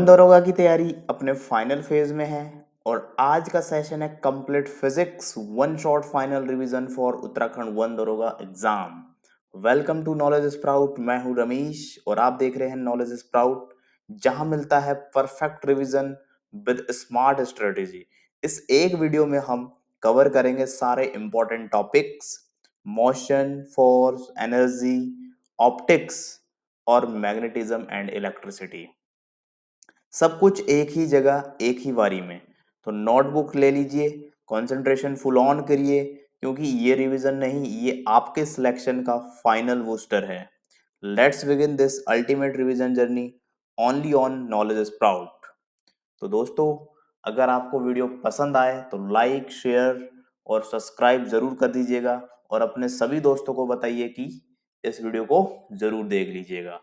दरोगा की तैयारी अपने फाइनल फेज में है और आज का सेशन है complete physics one shot final revision for Uttarakhand वन दरोगा exam. Welcome to Knowledge Sprout. मैं हूं रमेश और आप देख रहे हैं नॉलेज स्प्राउट, जहां मिलता है perfect revision with smart strategy. इस एक वीडियो में हम कवर करेंगे सारे important topics: motion, force, energy, optics और मैग्नेटिज्म एंड इलेक्ट्रिसिटी। सब कुछ एक ही जगह एक ही बारी में। तो नोटबुक ले लीजिए, कंसंट्रेशन फुल ऑन करिए, क्योंकि ये रिवीजन नहीं, ये आपके सिलेक्शन का फाइनल बूस्टर है। Let's begin this ultimate revision journey only on knowledge sprout. तो दोस्तों, अगर आपको वीडियो पसंद आए तो लाइक, शेयर और सब्सक्राइब जरूर कर दीजिएगा और अपने सभी दोस्तों को बताइए कि इस वीडियो को जरूर देख लीजिएगा।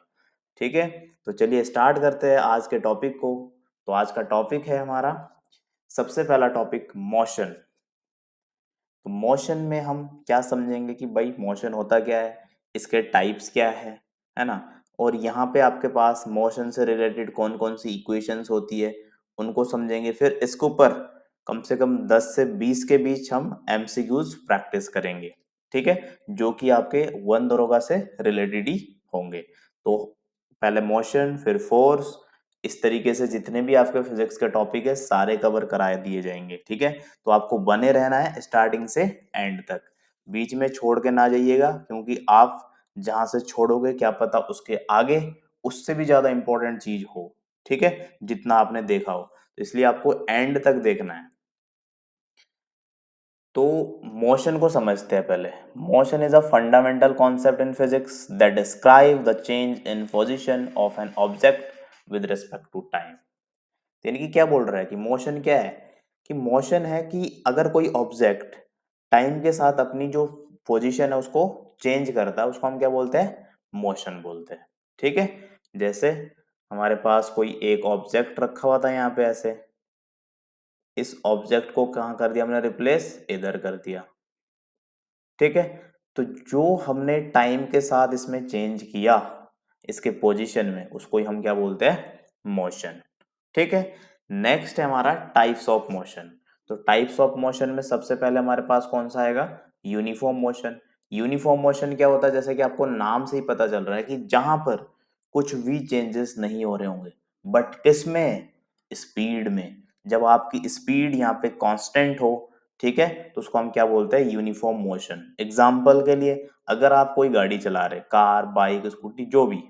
ठीक है, तो चलिए स्टार्ट करते हैं आज के टॉपिक को। तो आज का टॉपिक है हमारा सबसे पहला टॉपिक मोशन। तो मोशन में हम क्या समझेंगे कि भाई मोशन होता क्या है, इसके टाइप्स क्या है ना। और यहाँ पे आपके पास मोशन से रिलेटेड कौन कौन सी इक्वेशंस होती है उनको समझेंगे। फिर इसके ऊपर कम से कम 10 से 20 के बीच हम एमसीक्यूज प्रैक्टिस करेंगे। ठीक है, जो कि आपके वन दरोगा से रिलेटेड ही होंगे। तो पहले मोशन, फिर फोर्स, इस तरीके से जितने भी आपके फिजिक्स के टॉपिक है सारे कवर कराए दिए जाएंगे। ठीक है, तो आपको बने रहना है स्टार्टिंग से एंड तक, बीच में छोड़ के ना जाइएगा, क्योंकि आप जहां से छोड़ोगे क्या पता उसके आगे उससे भी ज्यादा इंपॉर्टेंट चीज हो। ठीक है, जितना आपने देखा हो, तो इसलिए आपको एंड तक देखना है। तो मोशन को समझते हैं पहले। Motion is a fundamental concept in physics that describe the change in position of an object with respect to time. यानी कि क्या बोल रहा है कि मोशन क्या है, कि मोशन है कि अगर कोई ऑब्जेक्ट टाइम के साथ अपनी जो पोजीशन है उसको चेंज करता है, उसको हम क्या बोलते हैं, मोशन बोलते हैं। ठीक है, जैसे हमारे पास कोई एक ऑब्जेक्ट रखा हुआ था यहाँ पे ऐसे, इस ऑब्जेक्ट को कहाँ कर दिया हमने, रिप्लेस इधर कर दिया। ठीक है, तो जो हमने टाइम के साथ इसमें चेंज किया इसके पोजीशन में, उसको ही हम क्या बोलते हैं, मोशन। ठीक है, नेक्स्ट है हमारा टाइप्स ऑफ मोशन। तो टाइप्स ऑफ मोशन में सबसे पहले हमारे पास कौन सा आएगा, यूनिफॉर्म मोशन। यूनिफॉर्म मोशन क्या होता है, जैसे कि आपको नाम से ही पता चल रहा है कि जहां पर कुछ भी चेंजेस नहीं हो रहे होंगे, बट किसमें, स्पीड में। जब आपकी स्पीड यहाँ पे कांस्टेंट हो, ठीक है, तो उसको हम क्या बोलते हैं, यूनिफॉर्म मोशन। एग्जाम्पल के लिए, अगर आप कोई गाड़ी चला रहे, कार, बाइक, स्कूटी, जो भी,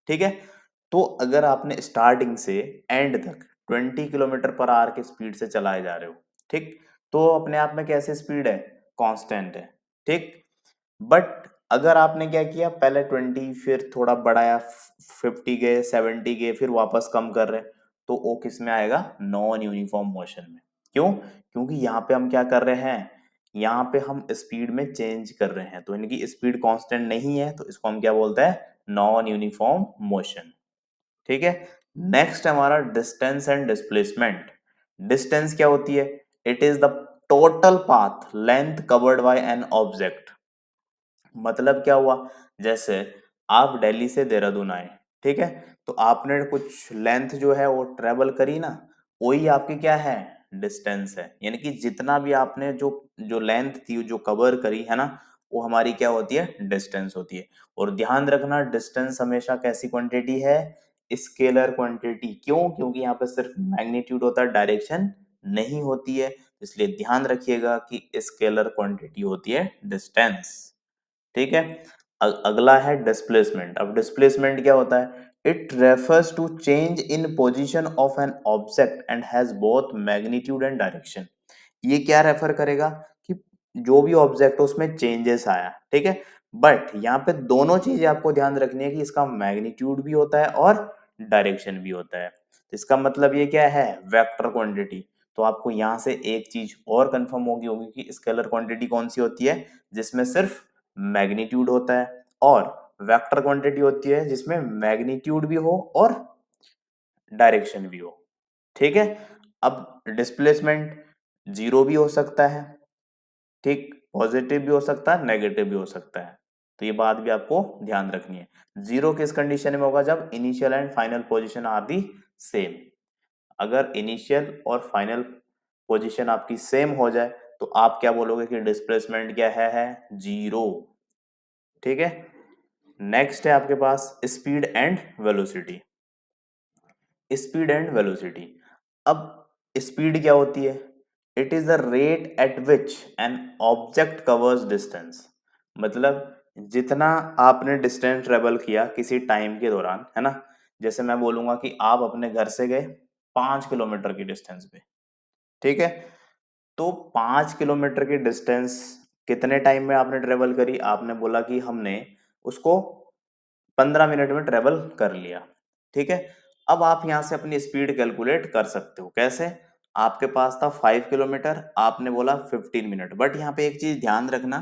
ठीक है, तो अगर आपने स्टार्टिंग से एंड तक 20 किलोमीटर पर आवर की स्पीड से चलाए जा रहे हो, ठीक, तो अपने आप में कैसे स्पीड है, कांस्टेंट है। ठीक, बट अगर आपने क्या किया, पहले 20, फिर थोड़ा बढ़ाया, 50 गए, 70 गए, फिर वापस कम कर रहे, तो वो किस में आएगा, नॉन यूनिफॉर्म मोशन में। क्यों, क्योंकि यहाँ पे हम क्या कर रहे हैं, यहाँ पे हम स्पीड में चेंज कर रहे हैं, तो इनकी स्पीड कांस्टेंट नहीं है, तो इसको हम क्या बोलते हैं, नॉन यूनिफॉर्म मोशन। ठीक है, नेक्स्ट हमारा डिस्टेंस एंड डिस्प्लेसमेंट। डिस्टेंस क्या होती है, it is the total path length covered by an object. मतलब क्या हुआ, जैसे आप दिल्ली से देहरादून आए, ठीक है, तो आपने कुछ लेंथ जो है वो ट्रेवल करी ना, वही आपकी क्या है, डिस्टेंस है। यानी कि जितना भी आपने जो जो लेंथ थी जो कवर करी है ना, वो हमारी क्या होती है, डिस्टेंस होती है। और ध्यान रखना, डिस्टेंस हमेशा कैसी क्वांटिटी है, स्केलर क्वांटिटी। क्यों, क्योंकि यहाँ पे सिर्फ मैग्नीट्यूड होता है, डायरेक्शन नहीं होती है, इसलिए ध्यान रखिएगा कि स्केलर क्वांटिटी होती है डिस्टेंस। ठीक है, अगला है डिस्प्लेसमेंट। अब डिस्प्लेसमेंट क्या होता है, it refers to change in position of an object and has both magnitude and direction. ये क्या रेफर करेगा, कि जो भी ऑब्जेक्ट हो उसमें चेंजेस आया, ठीक है, बट यहाँ पे दोनों चीजें आपको ध्यान रखनी है कि इसका मैग्नीट्यूड भी होता है और डायरेक्शन भी होता है। तो इसका मतलब ये क्या है, वेक्टर क्वांटिटी। तो आपको यहाँ से एक चीज और कंफर्म होगी कि स्केलर क्वांटिटी कौन सी होती है, जिसमें सिर्फ मैग्नीट्यूड होता है, और वेक्टर क्वांटिटी होती है जिसमें मैग्नीट्यूड भी हो और डायरेक्शन भी हो। ठीक है, अब डिस्प्लेसमेंट जीरो भी हो सकता है, ठीक, पॉजिटिव भी हो सकता है, नेगेटिव भी हो सकता है। तो ये बात भी आपको ध्यान रखनी है। जीरो किस कंडीशन में होगा, जब initial and final position are the same. अगर इनिशियल और फाइनल पोजीशन आपकी सेम हो जाए तो आप क्या बोलोगे कि डिस्प्लेसमेंट क्या है जीरो। ठीक है। नेक्स्ट है आपके पास speed and velocity. Speed and velocity. अब स्पीड क्या होती है? It is the rate at which an object covers distance. मतलब जितना आपने डिस्टेंस ट्रेवल किया किसी टाइम के दौरान, है ना। जैसे मैं बोलूंगा कि आप अपने घर से गए 5 किलोमीटर की डिस्टेंस पे, ठीक है। तो 5 किलोमीटर की डिस्टेंस कितने टाइम में आपने ट्रेवल करी? आपने बोला कि हमने उसको 15 मिनट में ट्रेवल कर लिया। ठीक है। अब आप यहां से अपनी स्पीड कैलकुलेट कर सकते हो। कैसे? आपके पास था 5 किलोमीटर, आपने बोला 15 मिनट, बट यहाँ पे एक चीज ध्यान रखना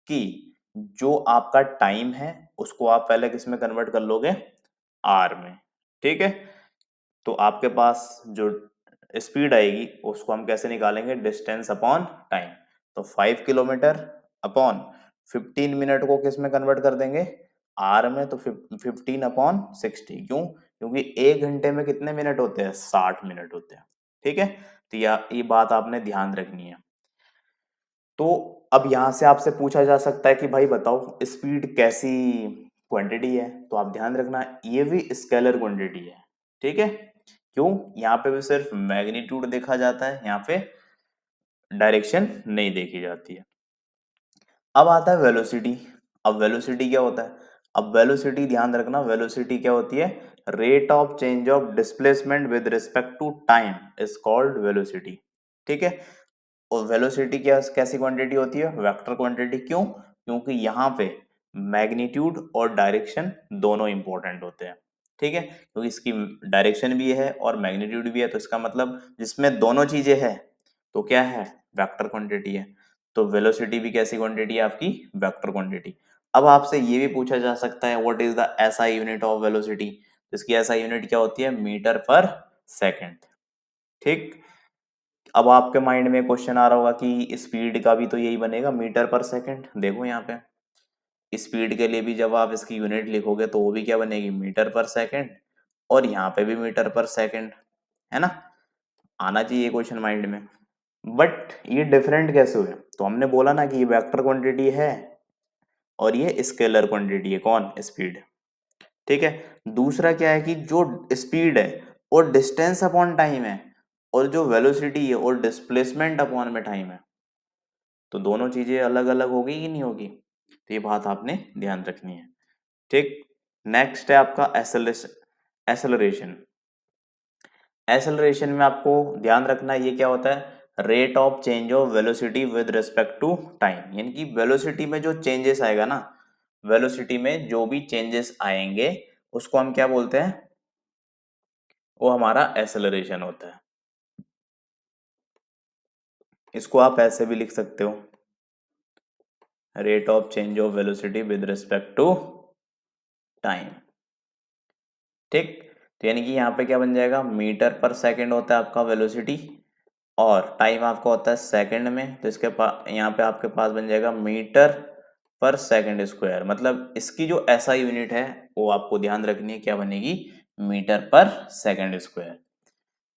कि जो आपका टाइम है उसको आप पहले किस में कन्वर्ट कर लोगे? आर में। ठीक है। तो आपके पास जो स्पीड आएगी उसको हम कैसे निकालेंगे? Distance upon time. तो 5 किलोमीटर अपॉन 15 मिनट को किस में कन्वर्ट कर देंगे? आर में। तो 15/60। क्यों? क्योंकि 1 घंटे में कितने मिनट होते हैं? 60 मिनट होते हैं। ठीक है। तो ये बात आपने ध्यान रखनी है। तो अब यहां से आपसे पूछा जा सकता है कि भाई बताओ स्पीड कैसी क्वांटिटी है? तो आप ध्यान रखना ये भी स्केलर क्वांटिटी है। ठीक है। क्यों? यहाँ पे भी सिर्फ मैग्नीट्यूड देखा जाता है, यहाँ पे डायरेक्शन नहीं देखी जाती है। अब आता है वेलोसिटी। अब वेलोसिटी क्या होता है? अब वेलोसिटी ध्यान रखना, वेलोसिटी क्या होती है? Rate of change of displacement with respect to time is called velocity. ठीक है। और वेलोसिटी क्या कैसी क्वांटिटी होती है? Vector quantity. क्यों? क्योंकि यहाँ पे मैग्नीट्यूड और डायरेक्शन दोनों इंपॉर्टेंट होते हैं। ठीक है। क्योंकि इसकी डायरेक्शन भी है और मैग्नीट्यूड भी है, तो इसका मतलब जिसमें दोनों चीजें हैं तो क्या है? वेक्टर क्वांटिटी है। तो वेलोसिटी भी कैसी क्वांटिटी है आपकी? Vector quantity. अब आपसे ये भी पूछा जा सकता है what is the SI unit of velocity? इसकी एसआई यूनिट क्या होती है? मीटर पर सेकंड। ठीक। अब आपके माइंड में क्वेश्चन आ रहा होगा कि स्पीड का भी तो यही बनेगा, मीटर पर सेकंड। देखो यहाँ पे स्पीड के लिए भी जब आप इसकी यूनिट लिखोगे तो वो भी क्या बनेगी? मीटर पर सेकंड। और यहाँ पे भी मीटर पर सेकंड, है ना। आना चाहिए क्वेश्चन माइंड में। बट ये डिफरेंट कैसे हुए? तो हमने बोला ना कि ये वेक्टर क्वांटिटी है और ये स्केलर क्वांटिटी है। कौन? स्पीड। ठीक है। दूसरा क्या है कि जो स्पीड है और डिस्टेंस अपॉन टाइम है, और जो वेलोसिटी है और डिस्प्लेसमेंट अपॉन में टाइम है, तो दोनों चीजें अलग अलग होगी कि नहीं होगी? तो ये बात आपने ध्यान रखनी है। ठीक। नेक्स्ट है आपका एसेलरेशन। एसेलरेशन में आपको ध्यान रखना ये क्या होता है? Rate of change of velocity with respect to time. यानी कि वेलोसिटी में जो चेंजेस आएगा ना, वेलोसिटी में जो भी चेंजेस आएंगे उसको हम क्या बोलते हैं? वो हमारा एसेलरेशन होता है। इसको आप ऐसे भी लिख सकते हो, rate of change of velocity with respect to time. ठीक। तो यानी कि यहाँ पे क्या बन जाएगा? मीटर पर सेकंड होता है आपका वेलोसिटी, और टाइम आपका होता है सेकंड में। तो इसके पास यहाँ पे आपके पास बन जाएगा मीटर पर सेकंड स्क्वायर। मतलब इसकी जो ऐसा यूनिट है वो आपको ध्यान रखनी है, क्या बनेगी? मीटर पर सेकंड स्क्वायर।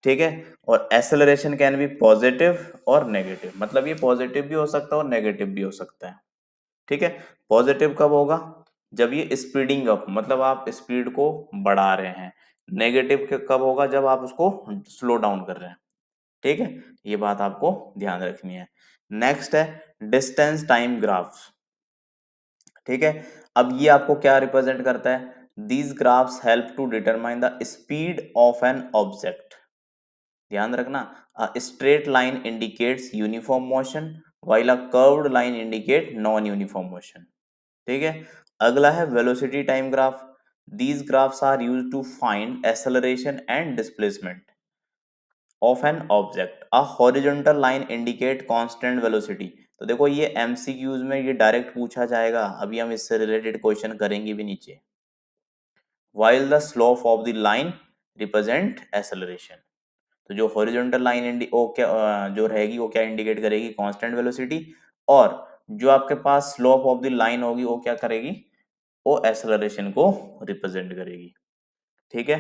ठीक है। और एसेलरेशन कैन बी पॉजिटिव और नेगेटिव। मतलब ये पॉजिटिव भी हो सकता है और नेगेटिव भी हो सकता है। ठीक है। पॉजिटिव कब होगा? जब ये स्पीडिंग अप, मतलब आप स्पीड को बढ़ा रहे हैं। नेगेटिव कब होगा? जब आप उसको स्लो डाउन कर रहे हैं। ठीक है। ये बात आपको ध्यान रखनी है। नेक्स्ट है डिस्टेंस टाइम ग्राफ्स। ठीक है। अब ये आपको क्या रिप्रेजेंट करता है? These graphs help to determine the speed of an object. ध्यान रखना, straight line indicates uniform motion while a curved line indicate non uniform motion। ठीक है। अगला है velocity time graph. These graphs are used to find acceleration and displacement of an object. A horizontal line indicate constant velocity. तो देखो ये MCQs में ये direct पूछा जाएगा, अभी हम इससे रिलेटेड क्वेश्चन करेंगे भी नीचे। while the slope of the line represent acceleration। तो जो हॉरिजॉन्टल लाइन जो रहेगी वो क्या इंडिकेट करेगी? Constant velocity. और जो आपके पास स्लोप ऑफ द लाइन होगी वो क्या करेगी? वो एक्सेलरेशन को रिप्रेजेंट करेगी। ठीक है।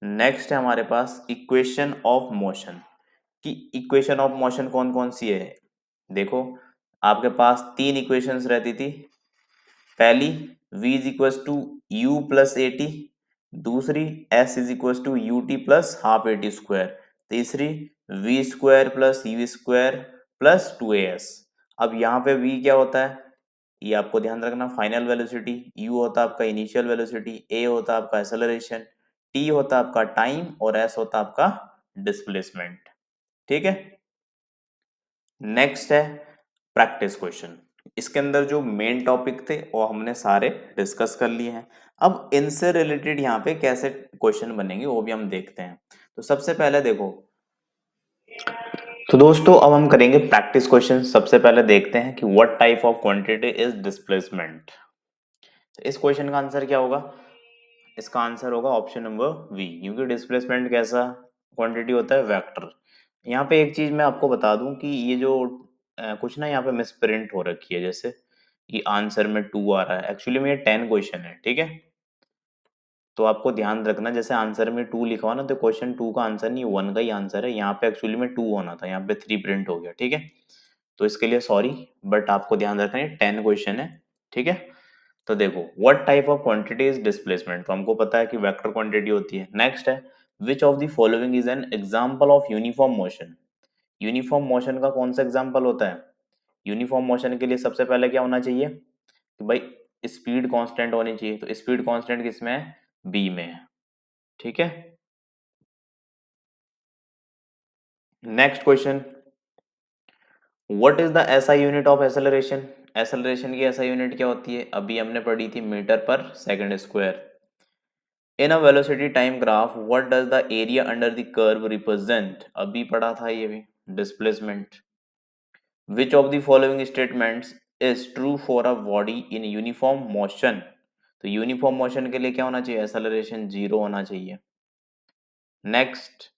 नेक्स्ट है हमारे पास इक्वेशन ऑफ मोशन, कि इक्वेशन ऑफ मोशन कौन कौन सी है। देखो, आपके पास तीन इक्वेशंस रहती थी। पहली, v is equal to u plus a t. दूसरी, s is equal to u t plus half a t square. तीसरी, v square plus u square plus two a s. अब यहाँ पे v क्या होता है, ये आपको ध्यान रखना, फाइनल वेलोसिटी। u होता है आपका इनिशियल वेलोसिटी, a होता है आपका एक्सेलरेशन, t होता है आपका टाइम और s होता है आपका डिस्प्लेसमेंट। ठीक है। नेक्स्ट है प्रैक्टिस क्वेश्चन। इसके अंदर जो मेन टॉपिक थे वो हमने सारे डिस्कस कर लिए हैं। अब इनसे रिलेटेड यहाँ पे कैसे क्वेश्चन बनेंगे वो भी हम देखते हैं। तो सबसे पहले देखो, तो दोस्तों अब हम करेंगे प्रैक्टिस क्वेश्चन। सबसे पहले देखते हैं कि what type of quantity is displacement. इस क्वेश्चन का आंसर क्या होगा, इसका आंसर होगा ऑप्शन नंबर वी, क्योंकि डिस्प्लेसमेंट कैसा क्वांटिटी होता है, वेक्टर। यहाँ पे एक चीज मैं आपको बता दूं कि ये जो कुछ ना यहाँ पे मिसप्रिंट हो रखी है, जैसे कि आंसर में 2 आ रहा है, एक्चुअली में ये 10 क्वेश्चन है। ठीक है, तो आपको ध्यान रखना, जैसे आंसर में 2 लिखा हुआ ना, तो क्वेश्चन 2 का आंसर नहीं, 1 का ही आंसर है। यहाँ पे एक्चुअली में 2 होना था, यहाँ पे 3 प्रिंट हो गया। ठीक है, तो इसके लिए सॉरी, बट आपको ध्यान रखना है 10 क्वेश्चन है। ठीक है, तो देखो, what type of quantity is displacement, तो हमको पता है कि वेक्टर क्वांटिटी होती है। नेक्स्ट है, which of the following is an example of uniform motion. Uniform motion का कौन सा एग्जांपल होता है। यूनिफॉर्म मोशन के लिए सबसे पहले क्या होना चाहिए कि भाई स्पीड कांस्टेंट होनी चाहिए। तो स्पीड कांस्टेंट किसमें है, बी में है। ठीक है, next question, what is the SI unit of acceleration. Acceleration की एसआई यूनिट क्या होती है, अभी हमने पढ़ी थी मीटर पर second square. In a velocity time graph what does the area under the curve represent, अभी पढ़ा था ये भी, displacement. Which of the following statements is true for a body in uniform motion. तो यूनिफॉर्म मोशन के लिए क्या होना चाहिए, एक्सेलरेशन 0 होना चाहिए। Next,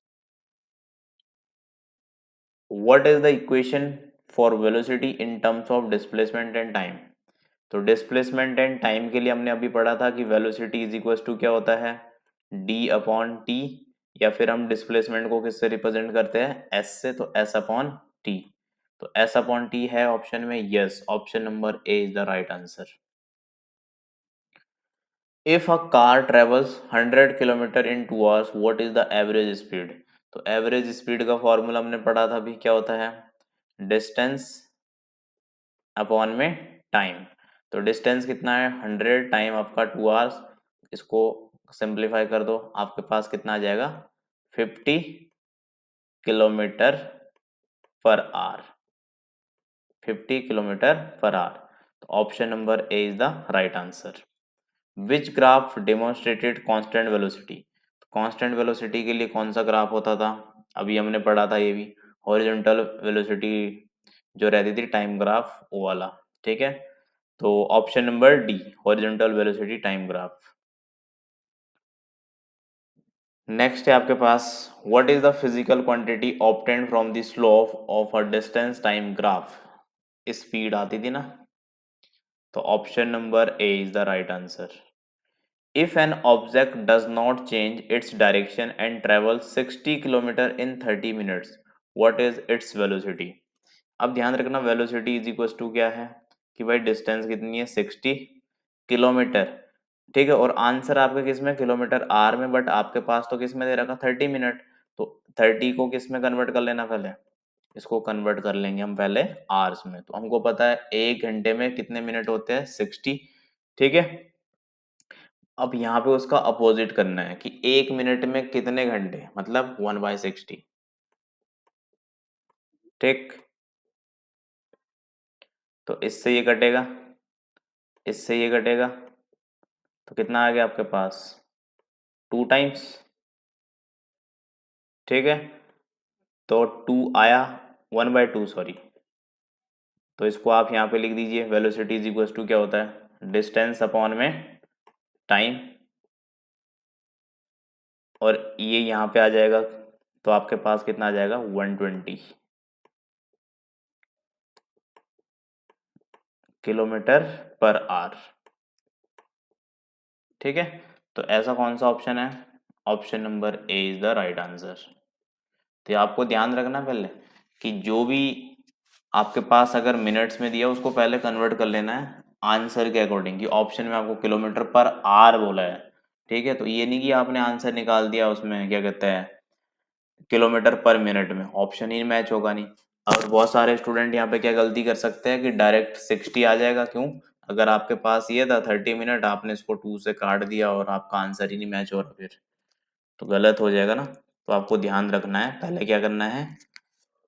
what is the equation for velocity in terms of displacement and time. तो डिस्प्लेसमेंट एंड टाइम के लिए हमने अभी पढ़ा था कि वेलोसिटी इज इक्वल टू क्या होता है, डी अपॉन टी, या फिर हम डिस्प्लेसमेंट को किससे रिप्रेजेंट करते हैं, एस से, तो एस अपॉन टी। तो एस अपॉन टी है ऑप्शन में, yes, option number A is the right answer. If a car travels 100 kilometre in 2 hours what is the average speed. तो एवरेज स्पीड का formula हमने पढ़ा था अभी, क्या होता है, डिस्टेंस अपॉन में टाइम। तो डिस्टेंस कितना है, 100 टाइम आपका 2 आवर्स, इसको सिंप्लीफाई कर दो, आपके पास कितना आ जाएगा, 50 kilometre per hour. 50 kilometre per hour, तो option number A is the right answer. Which graph demonstrated constant velocity. Constant velocity के लिए कौन सा ग्राफ होता था, अभी हमने पढ़ा था ये भी, हॉरिजॉन्टल वेलोसिटी जो रहती थी टाइम ग्राफ, वो वाला। ठीक है, तो option number D, horizontal velocity time graph. Next है आपके पास, what is the physical quantity obtained from the slope of a distance time graph. Speed आती थी ना, तो option number A is the right answer. If an object does not change its direction and travels 60 kilometre in 30 minutes, what is its velocity? अब ध्यान रखना, velocity is equal to क्या है कि भाई डिस्टेंस कितनी है, 60 किलोमीटर। ठीक है, और आंसर आपके किस में, किलोमीटर आर में, बट आपके पास तो किस में दे रखा, 30 मिनट। तो 30 को किस में कन्वर्ट कर लेना, पहले इसको कन्वर्ट कर लेंगे हम पहले आवर्स में। तो हमको पता है 1 घंटे में कितने मिनट होते हैं, 60। ठीक है, अब यहाँ पे उसका अपोजिट करना है कि 1 मिनट में कितने घंटे, मतलब 1/60। ठीक, तो इससे ये कटेगा, इससे ये कटेगा, तो कितना आ गया आपके पास, 2 टाइम्स। ठीक है, तो 2 आया, 1/2 सॉरी। तो इसको आप यहाँ पे लिख दीजिए, वेलोसिटी इज इक्वल टू क्या होता है, डिस्टेंस अपॉन में टाइम, और ये यहाँ पे आ जाएगा, तो आपके पास कितना आ जाएगा, 120 किलोमीटर पर आवर। ठीक है, तो ऐसा कौन सा ऑप्शन है, option number A is the right answer. तो आपको ध्यान रखना पहले कि जो भी आपके पास अगर मिनट्स में दिया उसको पहले कन्वर्ट कर लेना है आंसर के अकॉर्डिंग, कि ऑप्शन में आपको किलोमीटर पर आर बोला है। ठीक है, तो ये नहीं कि आपने आंसर निकाल दिया उसमें क्या कहते हैं किलोमीटर पर मिनट में, ऑप्शन ही मैच होगा नहीं। और बहुत सारे स्टूडेंट यहाँ पे क्या गलती कर सकते हैं कि डायरेक्ट 60 आ जाएगा, क्यों? अगर आपके पास ये था 30 मिनट, आपने इसको 2 से काट दिया और आपका आंसर ही नहीं मैच हो रहा, फिर तो गलत हो जाएगा ना। तो आपको ध्यान रखना है, पहले क्या करना है,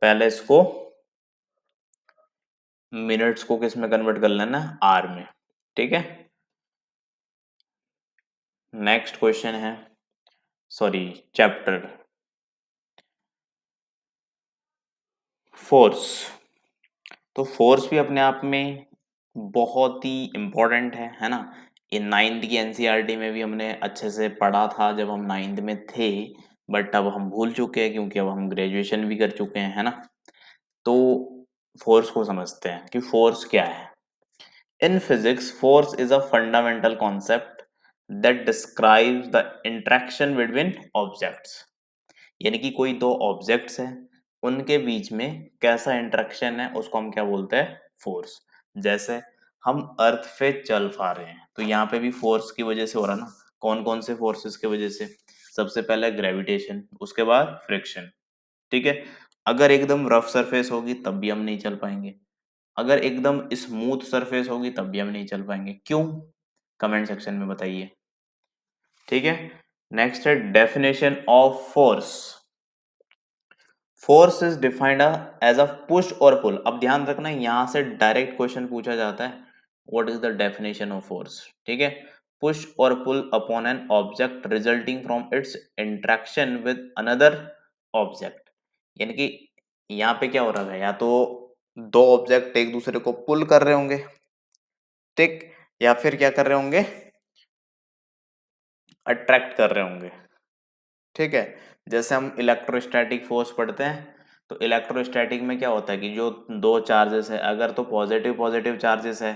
पहले इसको मिनट्स को किस में कन्वर्ट कर लेना है, आर में। ठीक है, नेक्स्ट क्वेश्चन है, सॉरी, चैप्टर फोर्स। तो फोर्स भी अपने आप में बहुत ही इम्पोर्टेंट है ना। ये नाइन्थ की एनसीईआरटी में भी हमने अच्छे से पढ़ा था जब हम नाइन्थ में थे, बट अब हम भूल चुके हैं क्योंकि अब हम ग्रेजुएशन भी कर चुके हैं, है ना। तो फोर्स को समझते हैं कि फोर्स क्या है। In physics force is a fundamental concept that describes the interaction between objects. यानी कि कोई दो ऑब्जेक्ट्स हैं, उनके बीच में कैसा इंटरेक्शन है उसको हम क्या बोलते हैं, फोर्स। जैसे हम अर्थ पे चल पा रहे हैं तो यहाँ पे भी फोर्स की वजह से हो रहा ना। कौन कौन से फोर्सेस की वजह से? सबसे पहले ग्रेविटेशन, उसके बाद फ्रिक्शन। ठीक है, अगर एकदम रफ सरफेस होगी तब भी हम नहीं चल पाएंगे, अगर एकदम स्मूथ सरफेस होगी तब भी हम नहीं चल पाएंगे। क्यों? कमेंट सेक्शन में बताइए। ठीक है, नेक्स्ट है definition of force. Force is defined as a push और पुल। अब ध्यान रखना यहां से डायरेक्ट क्वेश्चन पूछा जाता है, what is the definition of force. ठीक है, पुश और pull upon an object resulting from its interaction with another object. यानी कि यहाँ पे क्या हो रहा है, या तो दो ऑब्जेक्ट एक दूसरे को पुल कर रहे होंगे, ठीक, या फिर क्या कर रहे होंगे, अट्रैक्ट कर रहे होंगे। ठीक है, जैसे हम इलेक्ट्रोस्टैटिक फोर्स पढ़ते हैं, तो इलेक्ट्रोस्टैटिक में क्या होता है कि जो दो चार्जेस है, अगर तो पॉजिटिव पॉजिटिव चार्जेस है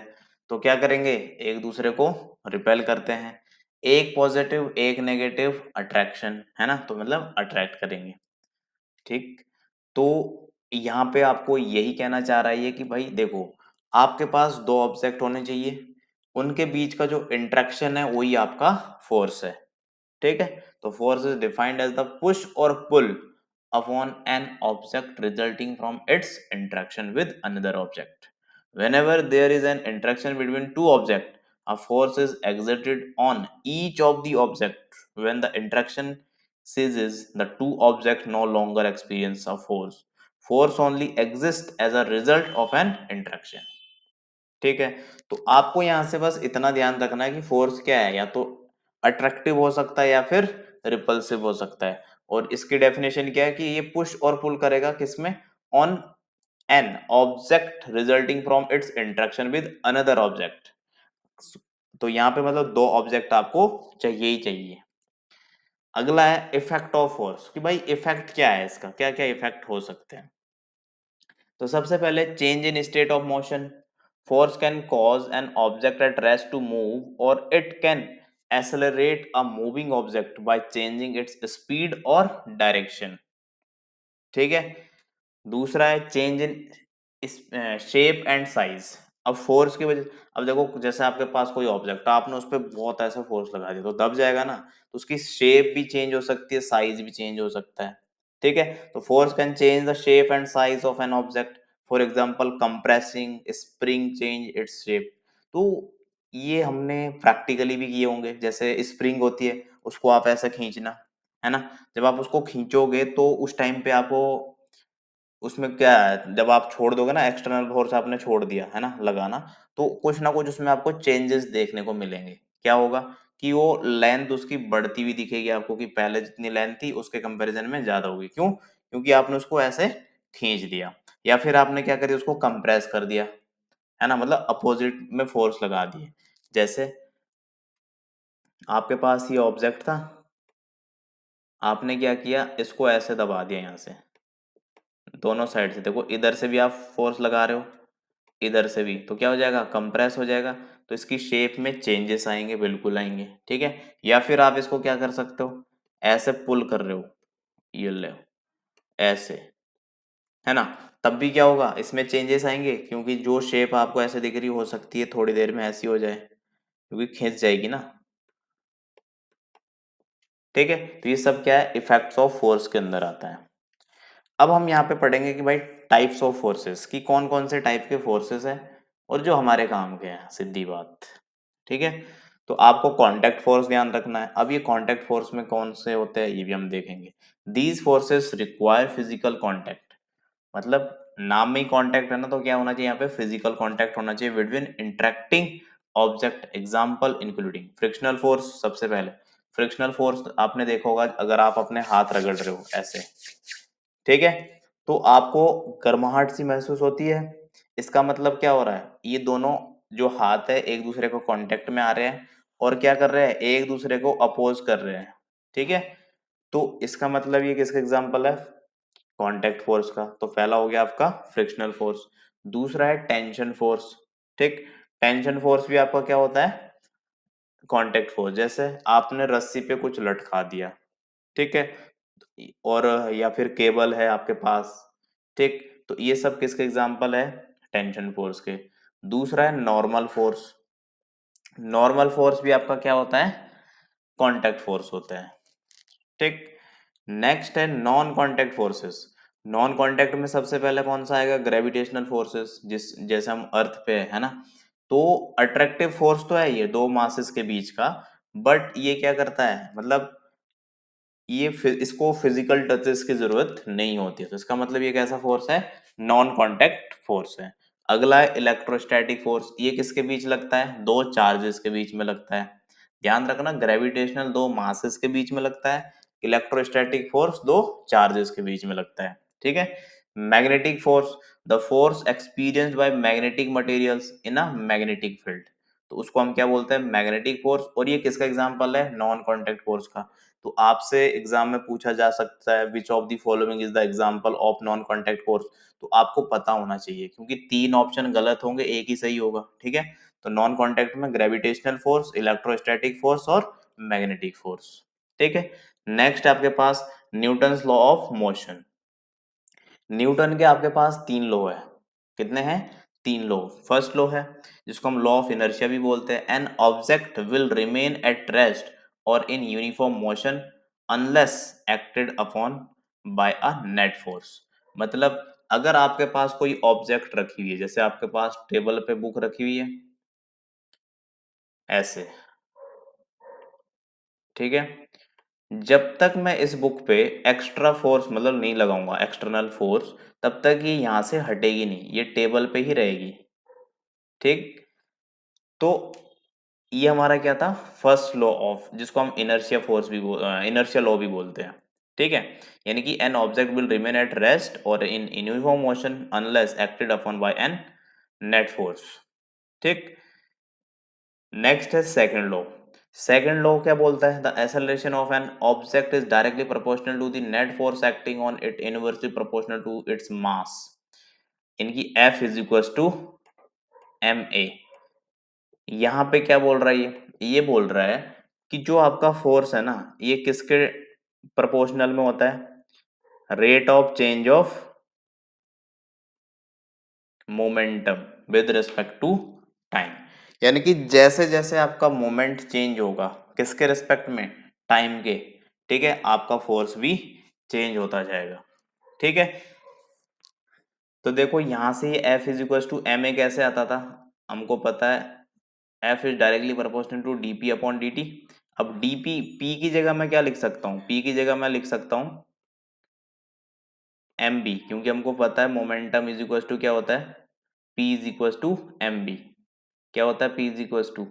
तो क्या करेंगे, एक दूसरे को रिपेल करते हैं। एक पॉजिटिव एक नेगेटिव अट्रैक्शन है ना, तो मतलब अट्रैक्ट करेंगे। ठीक, तो यहाँ पे आपको यही कहना चाह रहा है ये कि भाई देखो, आपके पास दो ऑब्जेक्ट होने चाहिए, उनके बीच का जो इंट्रैक्शन है वही आपका फोर्स है। ठीक है, तो force is defined as the push और pull upon an object resulting from its interaction with another object. whenever there is an interaction between two objects, a force is exerted on each of the object. When the interaction ceases, the two objects no longer experience a force only exists as a result of an interaction. ठीक है, तो आपको यहां से बस इतना ध्यान रखना है कि फोर्स क्या है, या तो अट्रैक्टिव हो सकता है या फिर रिपल्सिव हो सकता है। और इसकी डेफिनेशन क्या है कि ये पुश और पुल करेगा किसमें, on an object resulting from its interaction with another object. तो यहाँ पे मतलब दो ऑब्जेक्ट आपको चाहिए ही चाहिए। अगला है इफेक्ट ऑफ फोर्स, कि भाई इफेक्ट क्या है, इसका क्या क्या इफेक्ट हो सकते हैं। तो सबसे पहले change in state of motion. Force can cause an object at rest to move, और it can accelerate a moving object by changing its speed और डायरेक्शन। ठीक है, दूसरा है change in shape and size. अब फोर्स की वजह, अब देखो जैसे आपके पास कोई ऑब्जेक्ट है, आपने उस पर बहुत ऐसा फोर्स लगा दिया तो दब जाएगा ना, तो उसकी शेप भी चेंज हो सकती है, साइज भी चेंज हो सकता है। ठीक है, तो force can change the shape and size of an object, for example compressing spring change its shape. तो ये हमने प्रैक्टिकली भी किए होंगे, जैसे स्प्रिंग होती है उसको आप ऐसा खींचना, है ना, जब आप उसको खींचोगे तो उस टाइम पे आपको उसमें क्या है, जब आप छोड़ दोगे ना, एक्सटर्नल फोर्स आपने छोड़ दिया है ना लगाना, तो कुछ ना कुछ उसमें आपको चेंजेस देखने को मिलेंगे। क्या होगा कि वो लेंथ उसकी बढ़ती हुई दिखेगी आपको, कि पहले जितनी लेंथ थी उसके कंपैरिजन में ज्यादा होगी। क्यों? क्योंकि आपने उसको ऐसे खींच दिया, या फिर आपने क्या करी, उसको कंप्रेस कर दिया, है ना, मतलब अपोजिट में फोर्स लगा दिए। जैसे आपके पास ये ऑब्जेक्ट था, आपने क्या किया, इसको ऐसे दबा दिया यहाँ से, दोनों साइड से देखो, इधर से भी आप फोर्स लगा रहे हो, इधर से भी, तो क्या हो जाएगा, कंप्रेस हो जाएगा। तो इसकी शेप में चेंजेस आएंगे, बिल्कुल आएंगे। ठीक है, या फिर आप इसको क्या कर सकते हो, ऐसे पुल कर रहे हो, ये ले ऐसे, है ना, तब भी क्या होगा, इसमें चेंजेस आएंगे, क्योंकि जो शेप आपको ऐसे दिख रही हो सकती है थोड़ी देर में ऐसी हो जाए, क्योंकि खींच जाएगी ना। ठीक है, तो ये सब क्या है, इफेक्ट्स ऑफ फोर्स के अंदर आता है। अब हम यहाँ पे पढ़ेंगे कि भाई टाइप्स ऑफ फोर्सेस, कि कौन कौन से टाइप के फोर्सेस हैं और जो हमारे काम के हैं, सीधी बात। ठीक है, तो आपको कांटेक्ट फोर्स ध्यान रखना है। अब ये कांटेक्ट फोर्स में कौन से होते हैं ये भी हम देखेंगे। These forces require physical contact, मतलब नाम में ही कांटेक्ट है ना, तो क्या होना चाहिए यहाँ पे, फिजिकल कांटेक्ट होना चाहिए between interacting object. Example including frictional force. सबसे पहले फ्रिक्शनल फोर्स आपने देखा होगा, अगर आप अपने हाथ रगड़ रहे हो ऐसे, ठीक है, तो आपको गर्माहट सी महसूस होती है। इसका मतलब क्या हो रहा है, ये दोनों जो हाथ है एक दूसरे को कांटेक्ट में आ रहे हैं और क्या कर रहे हैं, एक दूसरे को अपोज कर रहे हैं। ठीक है, तो इसका मतलब ये किसका एग्जांपल है, कांटेक्ट फोर्स का। तो पहला हो गया आपका फ्रिक्शनल फोर्स। दूसरा है टेंशन फोर्स। ठीक, टेंशन फोर्स भी आपका क्या होता है, कांटेक्ट फोर्स। जैसे आपने रस्सी पे कुछ लटका दिया, ठीक है, और या फिर केबल है आपके पास, ठीक, तो ये सब किसके एग्जांपल है, टेंशन फोर्स के। दूसरा है नॉर्मल फोर्स। नॉर्मल फोर्स भी आपका क्या होता है, कांटेक्ट फोर्स होता है। ठीक, नेक्स्ट है non contact forces. Non contact में सबसे पहले कौन सा आएगा, ग्रेविटेशनल फोर्सेस, जिस जैसे हम अर्थ पे है ना, तो अट्रैक्टिव फोर्स तो है ये दो मासेस के बीच का, बट ये क्या करता है, मतलब ये इसको फिजिकल टचेस की जरूरत नहीं होती है, तो इसका मतलब ये कैसा फोर्स है, नॉन कांटेक्ट फोर्स है। अगला है इलेक्ट्रोस्टैटिक फोर्स। ये किसके बीच लगता है, दो चार्जेस के बीच में लगता है। ध्यान रखना, ग्रेविटेशनल दो मासेस के बीच में लगता है, इलेक्ट्रोस्टैटिक फोर्स दो चार्जेस के बीच में लगता है। ठीक है, magnetic force, the force experienced by magnetic materials in a magnetic field, तो उसको हम क्या बोलते हैं, मैग्नेटिक फोर्स। और ये किसका एग्जांपल है, नॉन कांटेक्ट फोर्स का। तो आपसे एग्जाम में पूछा जा सकता है which of the following is the example of non contact force, तो आपको पता होना चाहिए, क्योंकि तीन ऑप्शन गलत होंगे एक ही सही होगा। ठीक है, तो नॉन कांटेक्ट में ग्रेविटेशनल फोर्स, इलेक्ट्रोस्टैटिक फोर्स और मैग्नेटिक फोर्स। ठीक है, नेक्स्ट आपके पास Newton's law of motion. Newton के आपके पास तीन लॉ है। कितने हैं, तीन लॉ। फर्स्ट लॉ है जिसको हम लॉ ऑफ इनर्शिया भी बोलते हैं, an object will remain at rest और in uniform motion unless acted upon by a net force. मतलब अगर आपके पास कोई ऑब्जेक्ट रखी हुई है, जैसे आपके पास टेबल पे बुक रखी हुई है ऐसे, ठीक है, जब तक मैं इस बुक पे एक्स्ट्रा फोर्स मतलब नहीं लगाऊंगा, एक्सटर्नल फोर्स, तब तक ये यहां से हटेगी नहीं, ये टेबल पे ही रहेगी। ठीक, तो ये हमारा क्या था, फर्स्ट लॉ ऑफ, जिसको हम इनर्शिया फोर्स भी इनर्शिया लॉ भी बोलते हैं। ठीक है, यानी कि an object will remain at rest और in uniform motion unless acted upon by an net force. ठीक, नेक्स्ट है सेकंड लॉ। सेकंड लॉ क्या बोलता है, the acceleration of an object is directly proportional to the net force acting on it inversely proportional to its mass. इनकी F is equal to ma। यहाँ पे क्या बोल रहा है, ये बोल रहा है कि जो आपका फोर्स है ना, ये किसके प्रोपोर्शनल में होता है, rate of change of momentum with respect to time. यानी कि जैसे जैसे आपका मोमेंट चेंज होगा, किसके रिस्पेक्ट में, टाइम के, ठीक है, आपका फोर्स भी चेंज होता जाएगा। ठीक है, तो देखो यहां से ये F is equal to m a कैसे आता था, हमको पता है F is directly proportional to d p upon d t. अब डी पी, पी की जगह मैं क्या लिख सकता हूँ, पी की जगह मैं लिख सकता हूँ एम बी, क्योंकि हमको पता है मोमेंटम इज इक्वल टू क्या होता है, p is equal to m v. क्या होता है, p is equal to,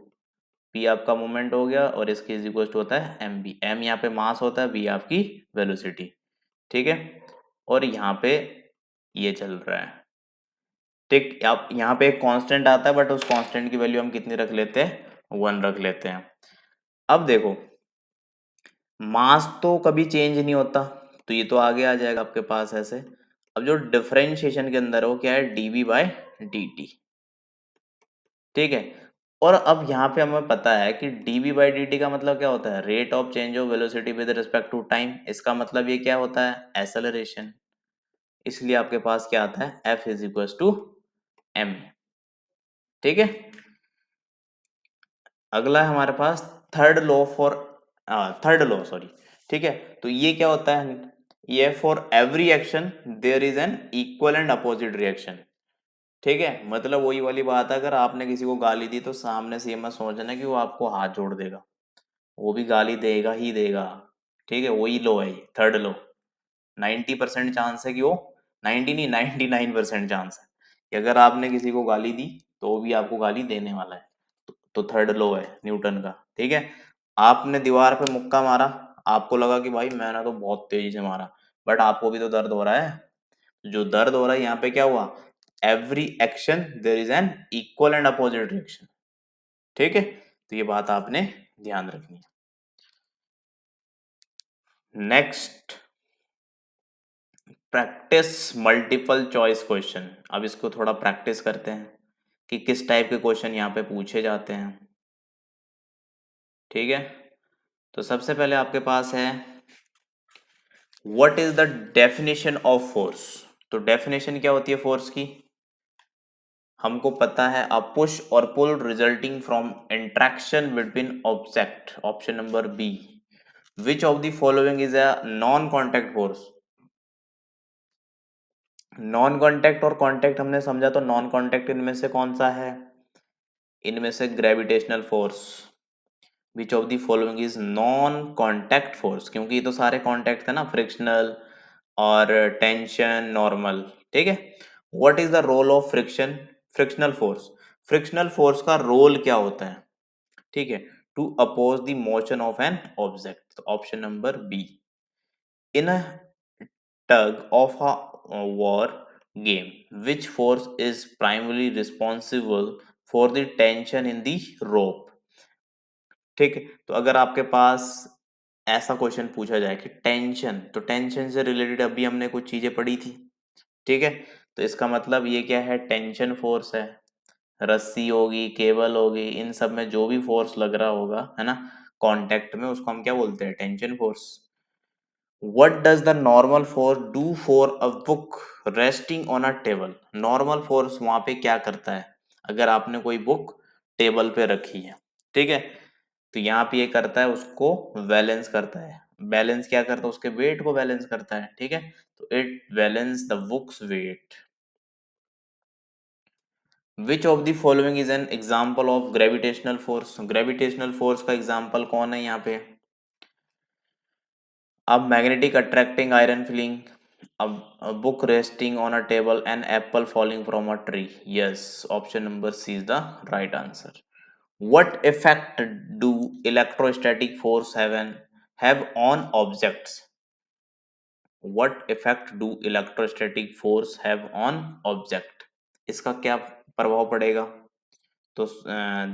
p आपका मोमेंट हो गया और इसके इज इक्वल टू होता है एम बी। एम यहाँ पे मास होता है, बी आपकी वेलोसिटी। ठीक है, और यहाँ पे ये चल रहा है। ठीक, आप यहाँ पे एक कांस्टेंट आता है, बट उस कांस्टेंट की वैल्यू हम कितनी रख लेते हैं, 1 रख लेते हैं। अब देखो मास तो कभी चेंज नहीं होता, तो ये तो आगे आ जाएगा आपके पास ऐसे। अब जो डिफरेंशिएशन के अंदर है वो क्या है, dv बाय dt। ठीक है, और अब यहाँ पे हमें पता है कि dv बाई dt का मतलब क्या होता है, rate of change of velocity with respect to time. इसका मतलब ये क्या होता है, एक्सेलरेशन। इसलिए आपके पास क्या आता है, F is equal to m। ठीक है, अगला है हमारे पास third law for third law sorry. ठीक है, तो ये क्या होता है, ये for every action there is an equal and opposite reaction. ठीक है, मतलब वही वाली बात है, अगर आपने किसी को गाली दी तो सामने से ये मत सोचना कि वो आपको हाथ जोड़ देगा, वो भी गाली देगा ही देगा। ठीक है, वही लो है, थर्ड लो। 90% चांस है कि वो, 90 नहीं 99% चांस है कि अगर आपने किसी को गाली दी तो वो भी आपको गाली देने वाला है। तो थर्ड लो है न्यूटन का। ठीक है, आपने दीवार पे मुक्का मारा, आपको लगा कि भाई मैंने तो बहुत तेजी से मारा, बट आपको भी तो दर्द हो रहा है। जो दर्द हो रहा है यहाँ पे क्या हुआ, every action there is an equal and opposite reaction. ठीक है, तो ये बात आपने ध्यान रखनी है। Next, practice multiple choice question. अब इसको थोड़ा प्रैक्टिस करते हैं कि किस टाइप के क्वेश्चन यहाँ पे पूछे जाते हैं। ठीक है, तो सबसे पहले आपके पास है what is the definition of force. तो डेफिनेशन क्या होती है फोर्स की, हमको पता है अ पुश और pull resulting from interaction between object. Option number B, which of the following is a non contact force. Non contact और कॉन्टैक्ट हमने समझा, तो नॉन कॉन्टैक्ट इनमें से कौन सा है, इनमें से gravitational force. Which of the following is non contact force, क्योंकि ये तो सारे कॉन्टैक्ट थे ना, फ्रिक्शनल और टेंशन नॉर्मल। ठीक है, what is the role of friction, frictional force. Frictional force का रोल क्या होता है, ठीक है, to oppose the motion of an object. तो option number B, in a tug of a war game, which force is primarily responsible for the tension in the rope। ठीक है, तो अगर आपके पास ऐसा क्वेश्चन पूछा जाए कि टेंशन, तो टेंशन से रिलेटेड अभी हमने कुछ चीजें पढ़ी थी। ठीक है, तो इसका मतलब ये क्या है, टेंशन फोर्स है। रस्सी होगी, केबल होगी, इन सब में जो भी फोर्स लग रहा होगा है ना कांटेक्ट में, उसको हम क्या बोलते हैं, tension force. What does the normal force do for a book resting on a table? Normal force वहां पे क्या करता है, अगर आपने कोई बुक टेबल पे रखी है, ठीक है, तो यहाँ पे ये करता है, उसको बैलेंस करता है। बैलेंस क्या करता है, उसके वेट को बैलेंस करता है। ठीक है, तो it balance the books weight. Which of the following is an example of gravitational force. Gravitational force का एग्जाम्पल कौन है यहाँ पे, अब magnetic attracting iron filing, a book resting on a table, an apple falling from a tree। Yes, option number C is the right answer। What effect do electrostatic force have on objects? What effect do electrostatic force have on object? इसका क्या प्रभाव पड़ेगा, तो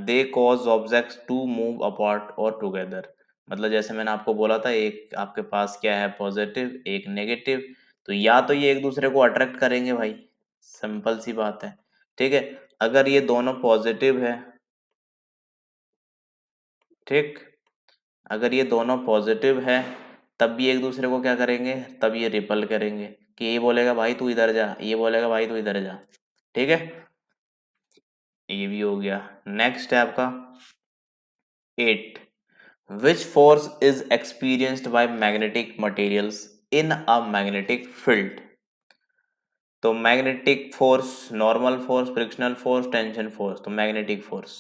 they cause objects to move apart और together. मतलब जैसे मैंने आपको बोला था, एक आपके पास क्या है, पॉजिटिव एक नेगेटिव, तो या तो ये एक दूसरे को अट्रैक्ट करेंगे भाई, सिंपल सी बात है। ठीक है, अगर ये दोनों पॉजिटिव है, ठीक, अगर ये दोनों पॉजिटिव है, तब भी एक दूसरे को क्या करेंगे, तब ये रिपल करेंगे, कि ये बोलेगा भाई तू इधर जा, ये बोलेगा भाई तू इधर जा। ठीक है, ये भी हो गया। नेक्स्ट है आपका 8, which force is experienced by magnetic materials in a magnetic field। तो magnetic force, normal force, frictional force, tension force, तो magnetic force.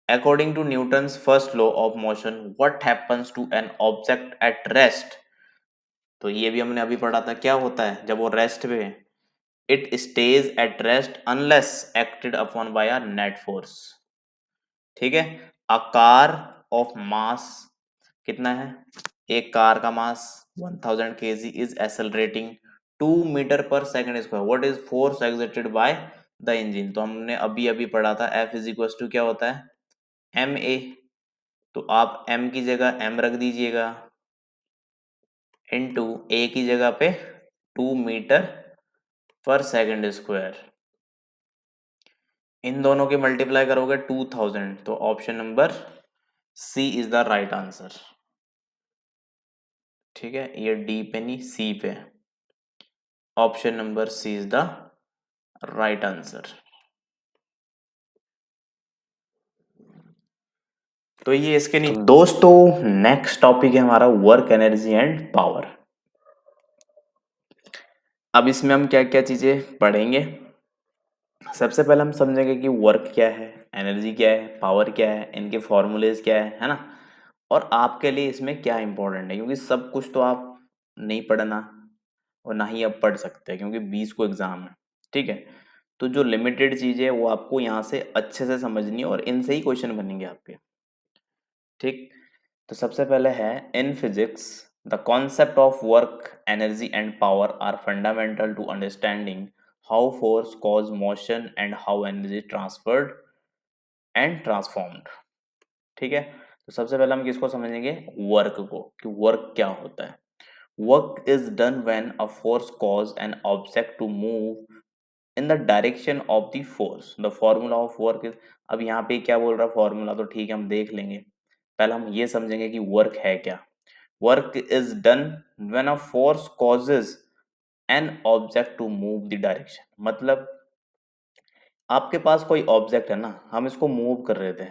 According to Newton's first law of motion, what happens to an object at rest. तो ये भी हमने अभी पढ़ा था, क्या होता है जब वो रेस्ट पे है, it stage at rest unless acted upon by a net force. ठीक है, अ कार ऑफ मास कितना है, एक कार का मास 1000 kg इज एक्सेलरेटिंग 2 मीटर पर second square, what is force exerted by the engine. तो हमने अभी अभी पढ़ा था F इज इक्वल टू क्या होता है, एम ए। तो आप m की जगह m रख दीजिएगा, इनटू a की जगह पे 2 मीटर पर सेकंड स्क्वायर। इन दोनों के मल्टीप्लाई करोगे 2000, तो option number C is the right answer. ठीक है, ये डी पे नहीं सी पे, option number C is the right answer. तो ये इसके नहीं। तो दोस्तों नेक्स्ट टॉपिक है हमारा वर्क एनर्जी एंड पावर। अब इसमें हम क्या क्या चीजें पढ़ेंगे। सबसे पहले हम समझेंगे कि वर्क क्या है, एनर्जी क्या है, पावर क्या है, इनके फॉर्मूलेज क्या है ना, और आपके लिए इसमें क्या इंपॉर्टेंट है, क्योंकि सब कुछ तो आप नहीं पढ़ना और ना ही आप पढ़ सकते हैं, क्योंकि 20 को एग्जाम है। ठीक है, तो जो लिमिटेड चीजें है वो आपको यहाँ से अच्छे से समझनी है और इनसे ही क्वेश्चन बनेंगे आपके। ठीक, तो सबसे पहले है in physics the concept of work energy and power are fundamental to understanding how force cause motion and how energy transferred and transformed. ठीक है, तो सबसे पहले हम किसको समझेंगे, वर्क को, कि वर्क क्या होता है। Work is done when a force cause an object to move in the direction of the force. The formula of work is, अब यहाँ पे क्या बोल रहा है फॉर्मूला, तो ठीक है हम देख लेंगे। पहले हम ये समझेंगे कि वर्क है क्या। Work is done when a force causes an object to move the direction. मतलब आपके पास कोई ऑब्जेक्ट है ना, हम इसको मूव कर रहे थे,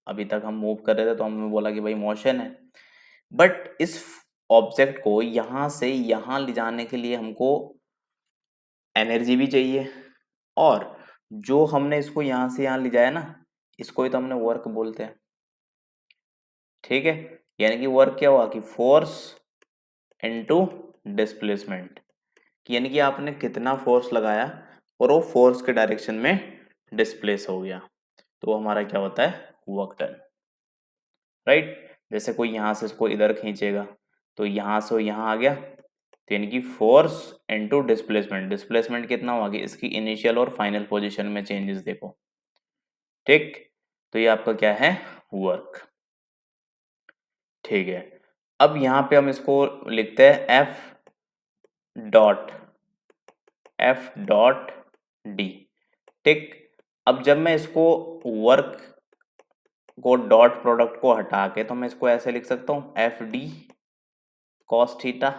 अभी तक हम मूव कर रहे थे तो हमने बोला कि भाई मोशन है, बट इस ऑब्जेक्ट को यहां से यहां ले जाने के लिए हमको एनर्जी भी चाहिए, और जो हमने इसको यहां से यहां ले जाया ना, इसको ही तो हमने वर्क बोलते हैं। ठीक है, यानी कि वर्क क्या हुआ कि फोर्स इनटू डिस्प्लेसमेंट, यानी कि आपने कितना फोर्स लगाया और वो फोर्स के डायरेक्शन में डिस्प्लेस हो गया, तो वो हमारा क्या होता है, वर्क डन। राइट, जैसे कोई यहां से इसको इधर खींचेगा तो यहां से यहां आ गया, तो यानी कि फोर्स इनटू डिस्प्लेसमेंट, डिस्प्लेसमेंट कितना हुआ कि इसकी इनिशियल और फाइनल पोजीशन में चेंजेस देखो। ठीक, तो ये आपका क्या है, वर्क। ठीक है, अब यहां पे हम इसको लिखते हैं डॉट एफ डॉट डी। ठीक, अब जब मैं इसको वर्क को डॉट प्रोडक्ट को हटा के, तो मैं इसको ऐसे लिख सकता हूं एफ डी कॉस थीटा।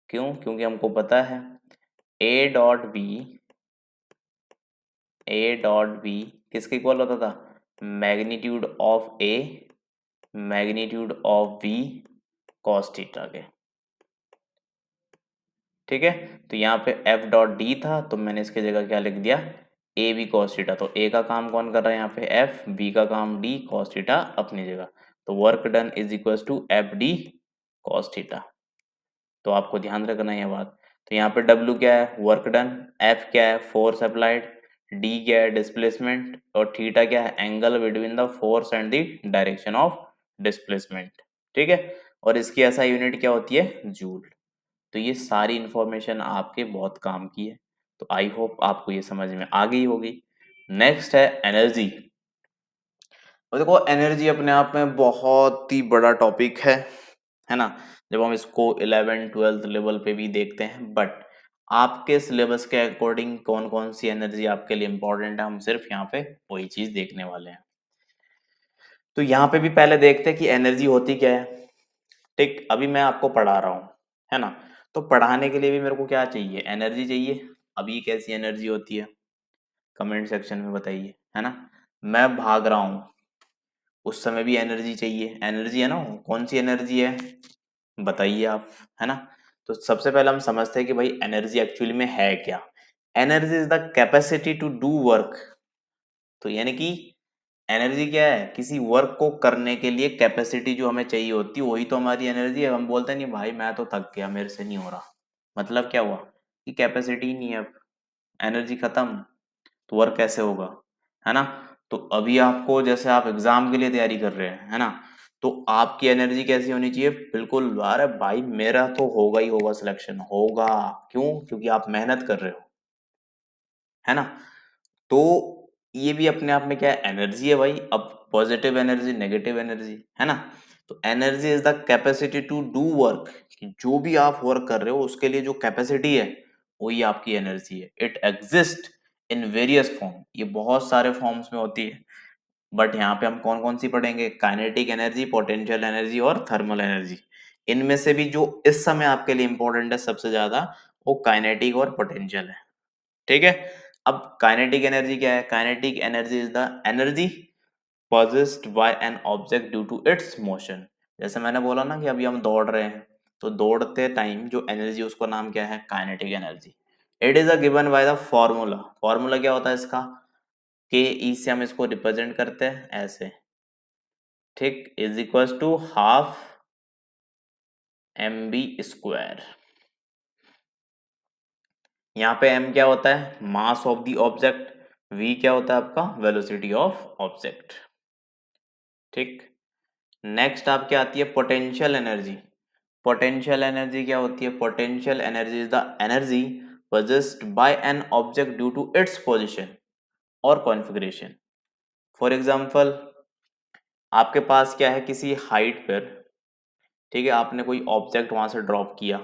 क्यों, क्योंकि हमको पता है a dot b, a dot b किसके इक्वल होता था, magnitude of a magnitude of b cos theta के। ठीक है, तो यहाँ पे एफ डॉट डी था तो मैंने इसकी जगह क्या लिख दिया, ए बी कॉस थीटा। तो ए का काम कौन कर रहा है यहाँ पे, एफ, बी का काम डी, कॉस थीटा अपनी जगह, तो work done is equal to f d cos theta. तो आपको ध्यान रखना है ये बात। तो यहाँ पे W क्या है, वर्क डन, F क्या है, फोर्स अप्लाइड, D क्या है, डिस्प्लेसमेंट, और थीटा क्या है, angle between the force and the direction of displacement. ठीक है, और इसकी ऐसा यूनिट क्या होती है, जूल। तो ये सारी इंफॉर्मेशन आपके बहुत काम की है, तो आई होप आपको ये समझ में आ गई होगी। नेक्स्ट है एनर्जी। और देखो एनर्जी अपने आप में बहुत ही बड़ा टॉपिक है ना, जब हम इसको 11th-12th लेवल पे भी देखते हैं, बट आपके सिलेबस के अकॉर्डिंग कौन कौन सी एनर्जी आपके लिए इंपॉर्टेंट है, हम सिर्फ यहाँ पे वही चीज देखने वाले हैं। तो यहाँ पे भी पहले देखते हैं कि एनर्जी होती क्या है। ठीक, अभी मैं आपको पढ़ा रहा हूँ, है ना, तो पढ़ाने के लिए भी मेरे को क्या चाहिए, एनर्जी चाहिए। अभी कैसी एनर्जी होती है, कमेंट सेक्शन में बताइए, है ना। मैं भाग रहा हूँ, उस समय भी एनर्जी चाहिए, एनर्जी है ना, कौन सी एनर्जी है बताइए आप, है ना। तो सबसे पहले हम समझते हैं कि भाई एनर्जी एक्चुअली में है क्या। Energy is the capacity to do work. तो यानी कि एनर्जी क्या है, किसी वर्क को करने के लिए कैपेसिटी जो हमें चाहिए होती है वही तो हमारी एनर्जी है। हम बोलते नहीं भाई मैं तो थक गया, मेरे से नहीं हो रहा, मतलब क्या हुआ कि कैपेसिटी ही नहीं है, अब एनर्जी खत्म, तो वर्क कैसे होगा, है ना। तो अभी आपको जैसे आप एग्जाम के लिए तैयारी कर रहे हैं, है ना, तो आपकी एनर्जी कैसी होनी चाहिए, बिल्कुल अरे भाई मेरा तो होगा ही होगा, सिलेक्शन होगा। क्यों, क्योंकि आप मेहनत कर रहे हो, है ना। तो ये भी अपने आप में क्या है, एनर्जी है भाई। अब पॉजिटिव एनर्जी, नेगेटिव एनर्जी, है ना। तो energy is the capacity to do work, जो भी आप वर्क कर रहे हो उसके लिए जो कैपेसिटी है वही आपकी एनर्जी है। It exist in various form, ये बहुत सारे फॉर्म्स में होती है, बट यहाँ पे हम कौन कौन सी पढ़ेंगे, काइनेटिक एनर्जी, पोटेंशियल एनर्जी और थर्मल एनर्जी। इनमें से भी जो इस समय आपके लिए इंपॉर्टेंट है सबसे ज्यादा, वो काइनेटिक और पोटेंशियल है। ठीक है। अब काइनेटिक एनर्जी क्या है, kinetic energy is the energy possessed by an object due to its motion। जैसे मैंने बोला ना कि अभी हम दौड़ रहे हैं, तो दौड़ते टाइम जो एनर्जी उसका नाम क्या है, kinetic energy. It is a given by the formula, formula क्या होता है इसका, के ई से हम इसको रिप्रेजेंट करते हैं ऐसे, ठीक, is equal to half M B square. यहाँ पे m क्या होता है, mass of the object, v क्या होता है आपका, वेलोसिटी ऑफ ऑब्जेक्ट। ठीक। नेक्स्ट आपके आती है पोटेंशियल एनर्जी। पोटेंशियल एनर्जी क्या होती है, potential energy is the energy possessed by an object due to its position और कॉन्फ़िगरेशन। फॉर एग्जांपल, आपके पास क्या है, किसी हाइट पर, ठीक है, आपने कोई ऑब्जेक्ट वहां से ड्रॉप किया,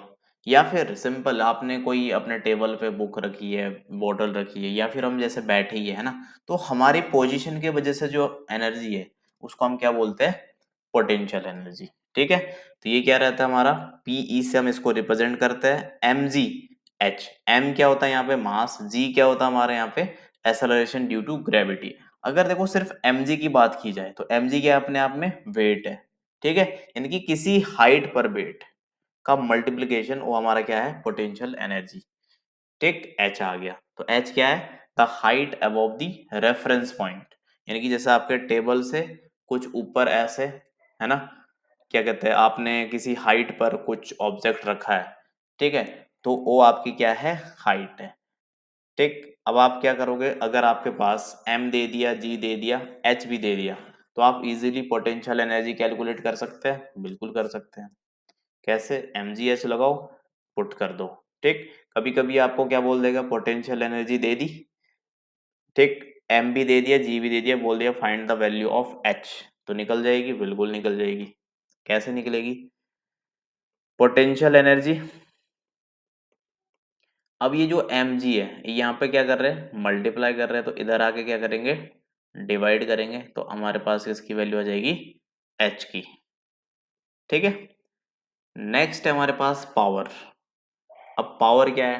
या फिर सिंपल आपने कोई अपने टेबल पे बुक रखी है, बोतल रखी है, या फिर हम जैसे बैठे ही है ना, तो हमारी पोजीशन के वजह से जो एनर्जी है उसको हम क्या बोलते हैं, पोटेंशियल एनर्जी। ठीक है। तो ये क्या रहता है हमारा, पीई से हम इसको रिप्रेजेंट करते हैं एम जी एच। एम क्या होता है यहाँ पे, मास, जी क्या होता है हमारे यहाँ पे, एक्सेलरेशन ड्यू टू ग्रेविटी। अगर देखो सिर्फ एम जी की बात की जाए तो एम जी क्या है, अपने आप में वेट है। ठीक है। यानी कि किसी हाइट पर वेट का मल्टीप्लीकेशन वो हमारा क्या है, पोटेंशियल एनर्जी। ठीक, एच आ गया, तो एच क्या है, the height above the reference point. यानी कि जैसे आपके टेबल से कुछ ऊपर ऐसे, है ना, क्या कहते हैं, आपने किसी हाइट पर कुछ ऑब्जेक्ट रखा है, ठीक है, तो वो आपकी क्या है, हाइट है। ठीक। अब आप क्या करोगे, अगर आपके पास m दे दिया, g दे दिया, h भी दे दिया, तो आप इजीली पोटेंशियल एनर्जी कैलकुलेट कर सकते हैं, बिल्कुल कर सकते हैं। कैसे, एम जी एच लगाओ, पुट कर दो। ठीक। कभी कभी आपको क्या बोल देगा, पोटेंशियल एनर्जी दे दी, ठीक, एम भी दे दिया, जी भी दे दिया, बोल दिया find the value of H, तो निकल जाएगी, बिल्कुल निकल जाएगी। कैसे निकलेगी, पोटेंशियल एनर्जी, अब ये जो एम जी है यहाँ पे क्या कर रहे हैं, मल्टीप्लाई कर रहे हैं, तो इधर आके क्या करेंगे, डिवाइड करेंगे, तो हमारे पास इसकी वैल्यू आ जाएगी एच की। ठीक है। नेक्स्ट है हमारे पास पावर। अब पावर क्या है,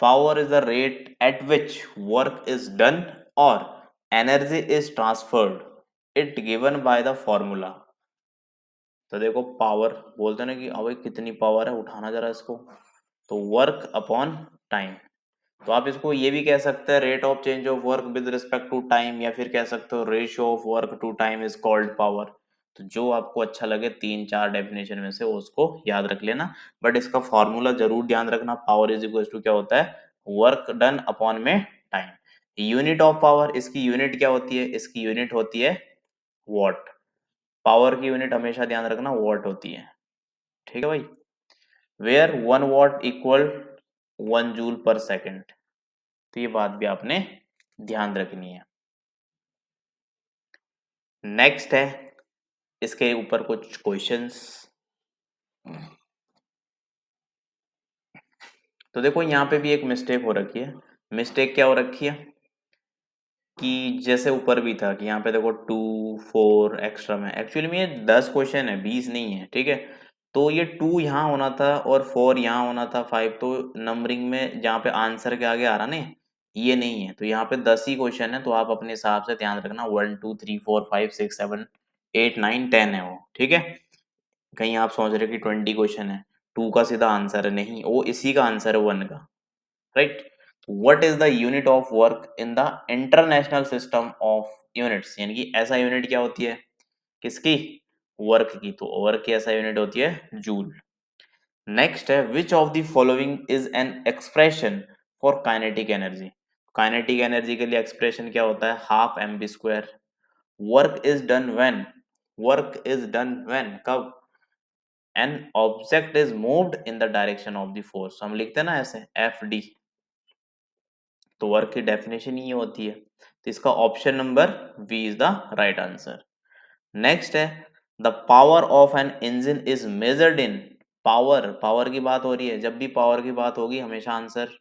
power is the rate at which work is done और energy is transferred it given by the formula. तो देखो पावर बोलते हैं ना कि अबे कितनी पावर है, उठाना जरा इसको, तो वर्क अपॉन टाइम। तो आप इसको ये भी कह सकते हैं, rate of change of work with respect to time, या फिर कह सकते हो ratio of work to time is called power. तो जो आपको अच्छा लगे, तीन चार डेफिनेशन में से उसको याद रख लेना, बट इसका फॉर्मूला जरूर ध्यान रखना, पावर इज इक्वल टू क्या होता है, वर्क डन अपॉन में टाइम। यूनिट ऑफ पावर, इसकी यूनिट क्या होती है, इसकी यूनिट होती है वॉट। पावर की यूनिट हमेशा ध्यान रखना वॉट होती है। ठीक है भाई, where 1 watt equal 1 joule per second. तो ये बात भी आपने ध्यान रखनी है। नेक्स्ट है, इसके ऊपर कुछ क्वेश्चंस। तो देखो यहाँ पे भी एक मिस्टेक हो रखी है। मिस्टेक क्या हो रखी है कि जैसे ऊपर भी था कि यहाँ पे देखो 2 4 एक्स्ट्रा में, एक्चुअली में ये 10 क्वेश्चन है, 20 नहीं है। ठीक है। तो ये 2 यहाँ होना था और 4 यहाँ होना था, 5 तो नंबरिंग में जहाँ पे आंसर के आगे आ रहा ना, ये नहीं है, तो यहाँ पे 10 ही क्वेश्चन है, तो आप अपने हिसाब से ध्यान रखना, 1 2 3 4 5 6 7 8 9 10 है वो। ठीक है। कहीं आप सोच रहे कि 20 क्वेश्चन है, 2 का सीधा आंसर है, नहीं, वो इसी का आंसर है 1 का। Right. What is the unit of work in the international system of units, यानी कि ऐसा यूनिट क्या होती है, किसकी, वर्क की, तो वर्क की ऐसा यूनिट होती है जूल। नेक्स्ट है, which of the following is an expression for kinetic energy. Kinetic energy के लिए एक्सप्रेशन क्या होता है, half M B square. Work is done when, work is done when कब, an object is moved in the direction of the force, हम लिखते हैं ना ऐसे एफ डी। तो वर्क की डेफिनेशन ये होती है, तो इसका option number B is the right answer. Next है, the power of an engine is measured in, power, power की बात हो रही है, जब भी पावर की बात होगी हमेशा आंसर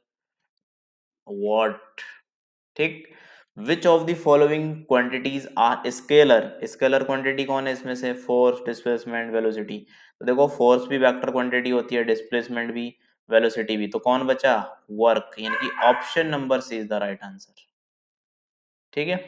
वॉट। ठीक। Which of the following quantities are scalar, scalar quantity कौन है इसमें से, फोर्स, डिस्प्लेसमेंट, वेलोसिटी। तो देखो फोर्स भी वेक्टर क्वांटिटी होती है, डिस्प्लेसमेंट भी, वेलोसिटी भी, तो कौन बचा, वर्क, यानी कि option number C is the right answer. ठीक है।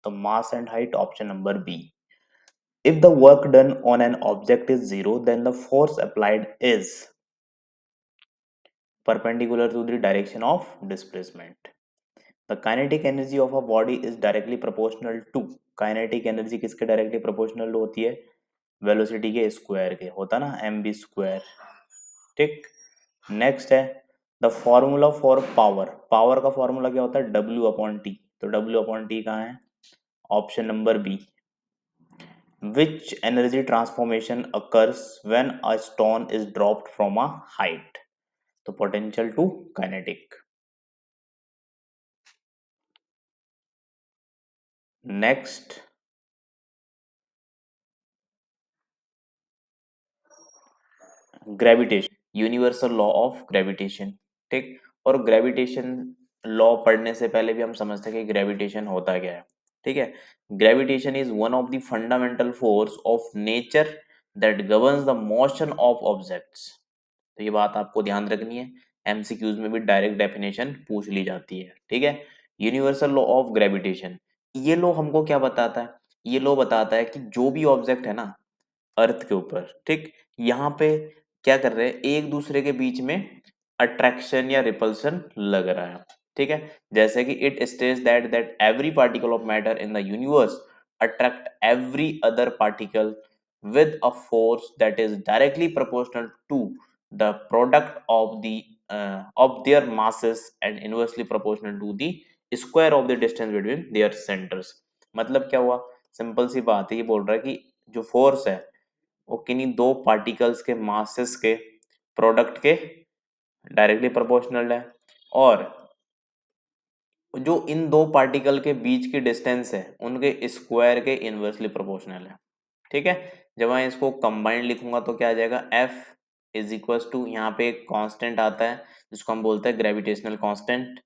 तो mass and height, option number B. If the work done on an object is zero, then the force applied is perpendicular to the direction of displacement. The kinetic energy of a body is directly proportional to, kinetic energy किसके directly proportional होती है, velocity के square के, होता ना mv square. ठीक। Next है the formula for power, power का फॉर्मूला क्या होता है, W अपॉन टी। तो W अपॉन टी कहाँ है, option number b. Which energy transformation occurs when a stone is dropped from a height? तो potential to kinetic. Next, gravitation, universal law of gravitation. ठीक। और gravitation law पढ़ने से पहले भी हम समझते हैं कि ग्रेविटेशन होता क्या है। ठीक है। Gravitation is one of the fundamental force of nature that governs the motion of objects. तो ये बात आपको ध्यान रखनी है, एमसीक्यूज में भी डायरेक्ट डेफिनेशन पूछ ली जाती है। ठीक है। यूनिवर्सल लॉ ऑफ ग्रेविटेशन, ये लॉ हमको क्या बताता है, ये लॉ बताता है कि जो भी ऑब्जेक्ट है ना अर्थ के ऊपर, ठीक, यहाँ पे क्या कर रहे हैं, एक दूसरे के बीच में अट्रैक्शन या रिपल्सन लग रहा है। ठीक है। जैसे कि it states that every particle of matter in the universe attract every other particle with a force that is directly proportional to the product of their masses and inversely proportional to the square of the distance between their centers। मतलब क्या हुआ, simple सी बात है, ये बोल रहा है कि जो फोर्स है वो किन्हीं दो पार्टिकल्स के मासेस के प्रोडक्ट के डायरेक्टली प्रोपोर्शनल है, और जो इन दो पार्टिकल के बीच की डिस्टेंस है उनके स्क्वायर के इनवर्सली प्रोपोर्शनल है। ठीक है। जब मैं इसको कंबाइंड लिखूंगा तो क्या आ जाएगा, F इज इक्वल टू, यहाँ पे एक कांस्टेंट आता है जिसको हम बोलते हैं ग्रेविटेशनल कांस्टेंट।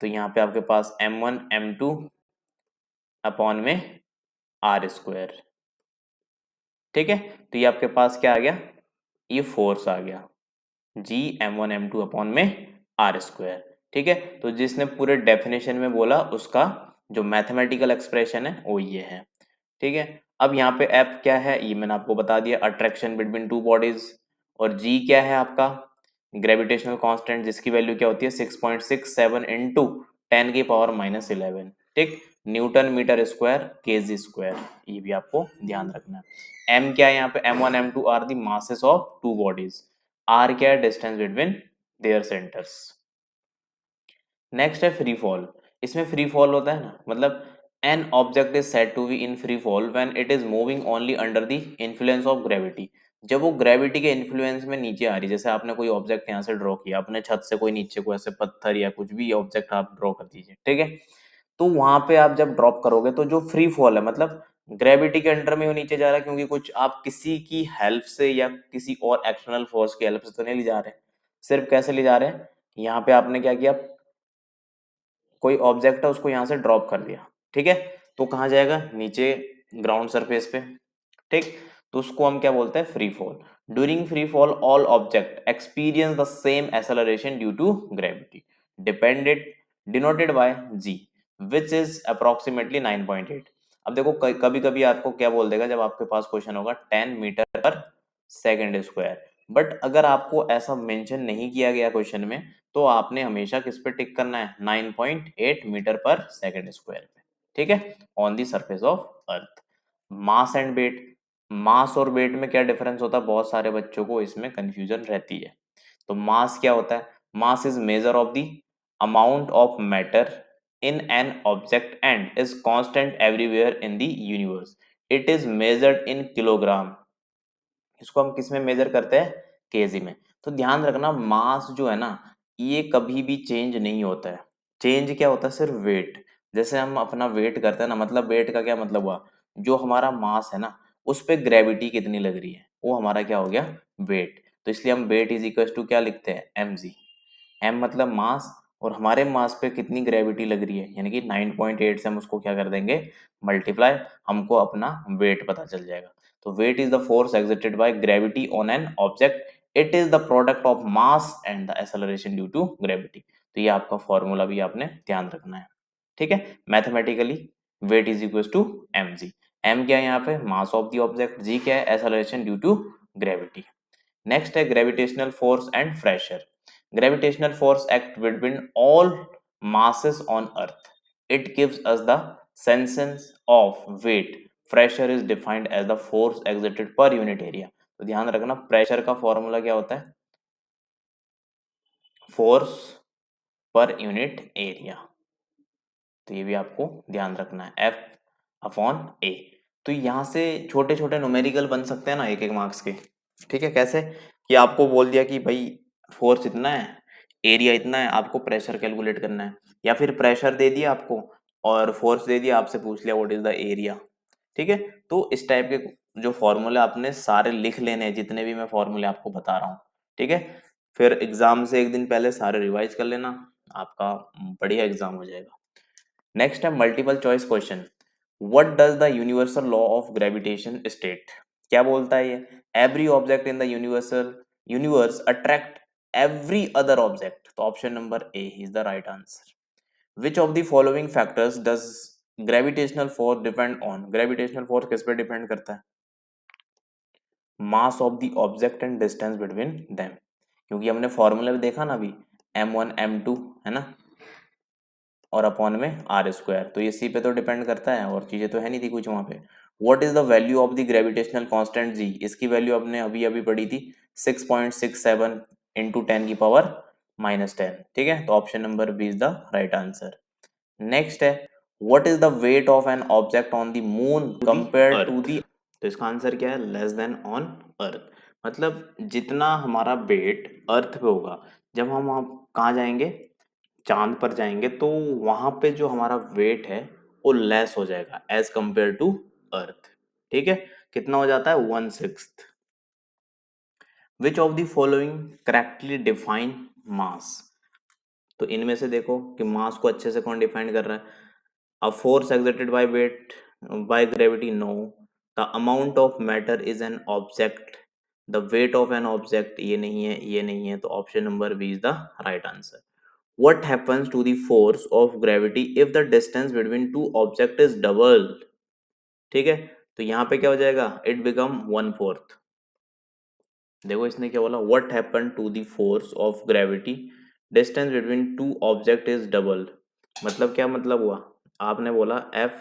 तो यहाँ पे आपके पास m1 m2 अपॉन में आर स्क्वायर। ठीक है। तो ये आपके पास क्या आ गया, ये फोर्स आ गया, जी m1 m2 अपॉन में आर स्क्वायर। ठीक है। तो जिसने पूरे डेफिनेशन में बोला उसका जो मैथमेटिकल एक्सप्रेशन है वो ये है। ठीक है। अब यहाँ पे एफ क्या है ये मैंने आपको बता दिया, अट्रैक्शन बिटवीन टू बॉडीज। और जी क्या है आपका, ग्रेविटेशनल कांस्टेंट, जिसकी वैल्यू क्या होती है 6.67 इंटू 10⁻⁻11। ठीक। Newton metre square kg square, ये भी आपको ध्यान रखना है। एम क्या है यहाँ पे, m1 m2 are the masses of two bodies, r क्या है, distance between their centres. Next है फ्री फॉल। इसमें फ्री फॉल होता है ना, मतलब an object is said to be in free fall when it is moving only under the influence of gravity. जब वो ग्रेविटी के इन्फ्लुएंस में नीचे आ रही, जैसे आपने कोई ऑब्जेक्ट यहाँ से ड्रॉ किया, अपने छत से कोई नीचे को ऐसे पत्थर या कुछ भी ऑब्जेक्ट आप ड्रॉ कर दीजिए। ठीक है। तो वहां पे आप जब ड्रॉप करोगे तो जो फ्री फॉल है, मतलब ग्रेविटी के अंडर में वो नीचे जा रहा है, क्योंकि कुछ आप किसी की हेल्प से या किसी और एक्सटर्नल फोर्स की हेल्प से तो नहीं ले जा रहे, सिर्फ कैसे ले जा रहे हैं, यहाँ पे आपने क्या किया, कोई ऑब्जेक्ट है उसको यहाँ से ड्रॉप कर दिया। ठीक है। तो कहाँ जाएगा, नीचे ग्राउंड सरफेस पे। ठीक। तो उसको हम क्या बोलते हैं, free fall. During free fall all object experience the same acceleration due to gravity depended denoted by g, which is approximately 9.8। अब देखो कभी कभी आपको क्या बोल देगा, जब आपके पास क्वेश्चन होगा 10 मीटर पर सेकेंड स्क्वायर, बट अगर आपको ऐसा मेंशन नहीं किया गया क्वेश्चन में, तो आपने हमेशा किस पे टिक करना है, 9.8 मीटर पर सेकेंड स्क्वायर पे। ठीक है। On the surface of earth. Mass and weight, mass और वेट में क्या डिफरेंस होता है, बहुत सारे बच्चों को इसमें कंफ्यूजन रहती है। तो मास क्या होता है, mass is measure of the amount of matter in an object and is constant everywhere in the universe. It is measured in kilogram. इसको हम किस में मेजर करते हैं, केजी में। तो ध्यान रखना मास जो है ना, ये कभी भी चेंज नहीं होता है। चेंज क्या होता है? सिर्फ वेट। जैसे हम अपना वेट करते हैं ना, मतलब वेट का क्या मतलब हुआ? जो हमारा मास है ना, उस पे ग्रेविटी कितनी लग रही है, वो हमारा क्या हो गया? वेट। तो इसलिए हम वेट इज इक्वल टू क्या लिखते हैं? mg। m मतलब मास, और हमारे मास पे कितनी ग्रेविटी लग रही है, यानी कि 9.8 से हम उसको क्या कर देंगे? मल्टीप्लाई। हमको अपना वेट पता चल जाएगा। तो weight is the force exerted by gravity on an object. It is the product of mass and the acceleration due to gravity. तो ये आपका फॉर्मूला भी आपने ध्यान रखना है। ठीक है, mathematically weight is equal to M G. M क्या है यहाँ पे? Mass of the object. G क्या है? Acceleration due to gravity. Next है gravitational force and pressure. Gravitational force act between all masses on earth. It gives us the sense of weight. Pressure is defined as the force exerted per unit area. तो ध्यान रखना, pressure का formula क्या होता है? Force per unit area. तो ये भी आपको ध्यान रखना है, एफ अपॉन ए। तो यहाँ से छोटे छोटे न्यूमेरिकल बन सकते हैं ना, एक एक मार्क्स के। ठीक है, कैसे? कि आपको बोल दिया कि भाई फोर्स इतना है, एरिया इतना है, आपको प्रेशर कैलकुलेट करना है। या फिर प्रेशर दे दिया आपको और फोर्स दे दिया, आपसे पूछ लिया व्हाट इज द एरिया। ठीक है, तो इस टाइप के जो फॉर्मूले आपने सारे लिख लेने हैं, जितने भी मैं फॉर्मूले आपको बता रहा हूँ। ठीक है, फिर एग्जाम से एक दिन पहले सारे रिवाइज कर लेना, आपका बढ़िया एग्जाम हो जाएगा। नेक्स्ट है multiple choice question. What does the universal law of gravitation state? क्या बोलता है ये? Every object in the universal universe attract every other object. तो option number A is the right answer. Which of the following factors does gravitational force depend on? Gravitational force किस पे depend करता है? Mass of the object and distance between them. क्योंकि हमने formula में देखा ना अभी, m1 m2 है ना, और अपॉन में आर स्क्वायर। तो ये सी पे तो डिपेंड करता है, और चीजें तो है नहीं थी कुछ वहां पे। What is the value of the gravitational constant जी? इसकी वैल्यू हमने अभी अभी पढ़ी थी, 6.67 इंटू 10⁻⁻10। ठीक है, तो option number B is the right answer. Next है what is the weight of an object on the moon compare to the? तो इसका आंसर क्या है? Less than on earth. मतलब जितना हमारा वेट अर्थ पे होगा, जब हम वहाँ कहाँ जाएंगे? चांद पर जाएंगे, तो वहां पे जो हमारा वेट है वो लेस हो जाएगा एज कंपेयर टू अर्थ। ठीक है, कितना हो जाता है? 1/6। Which of the following correctly define mass? तो इनमें से देखो कि मास को अच्छे से कौन डिफाइन कर रहा है? A force exerted by weight by gravity, no. The amount of matter is an object. The weight of an object, ये नहीं है, ये नहीं है, तो option number B is the right answer. What happens to the force of gravity if the distance between two objects is doubled? ठीक है, तो यहाँ पे क्या हो जाएगा? It become 1/4। देखो इसने क्या बोला, What happened to the force of gravity distance between two objects is doubled? मतलब क्या मतलब हुआ? आपने बोला F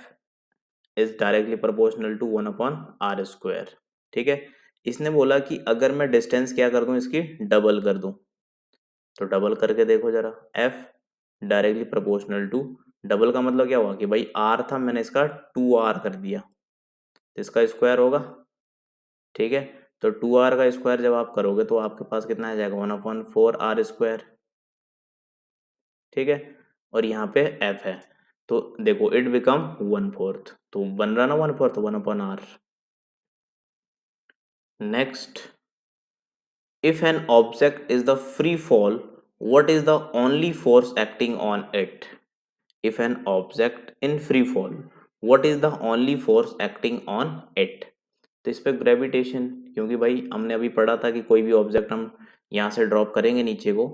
is directly proportional to 1/r²। ठीक है, इसने बोला कि अगर मैं डिस्टेंस क्या कर दूं, इसकी डबल कर दूं। तो डबल करके देखो जरा, f directly proportional to, double का मतलब क्या हुआ कि भाई आर था, मैंने इसका 2r कर दिया, तो इसका स्क्वायर होगा। ठीक है, तो 2r का स्क्वायर जब आप करोगे तो आपके पास कितना आ जाएगा? 1/4r²। ठीक है, और यहाँ पे एफ है, तो देखो इट बिकम 1/4, तो बन रहा ना 1/4, 1/r। Next, if an object is the free fall, what is the only force acting on it? If an object in free fall, what is the only force acting on it? तो इस पे gravitation, क्योंकि भाई हमने अभी पढ़ा था कि कोई भी ऑब्जेक्ट हम यहाँ से ड्रॉप करेंगे नीचे को,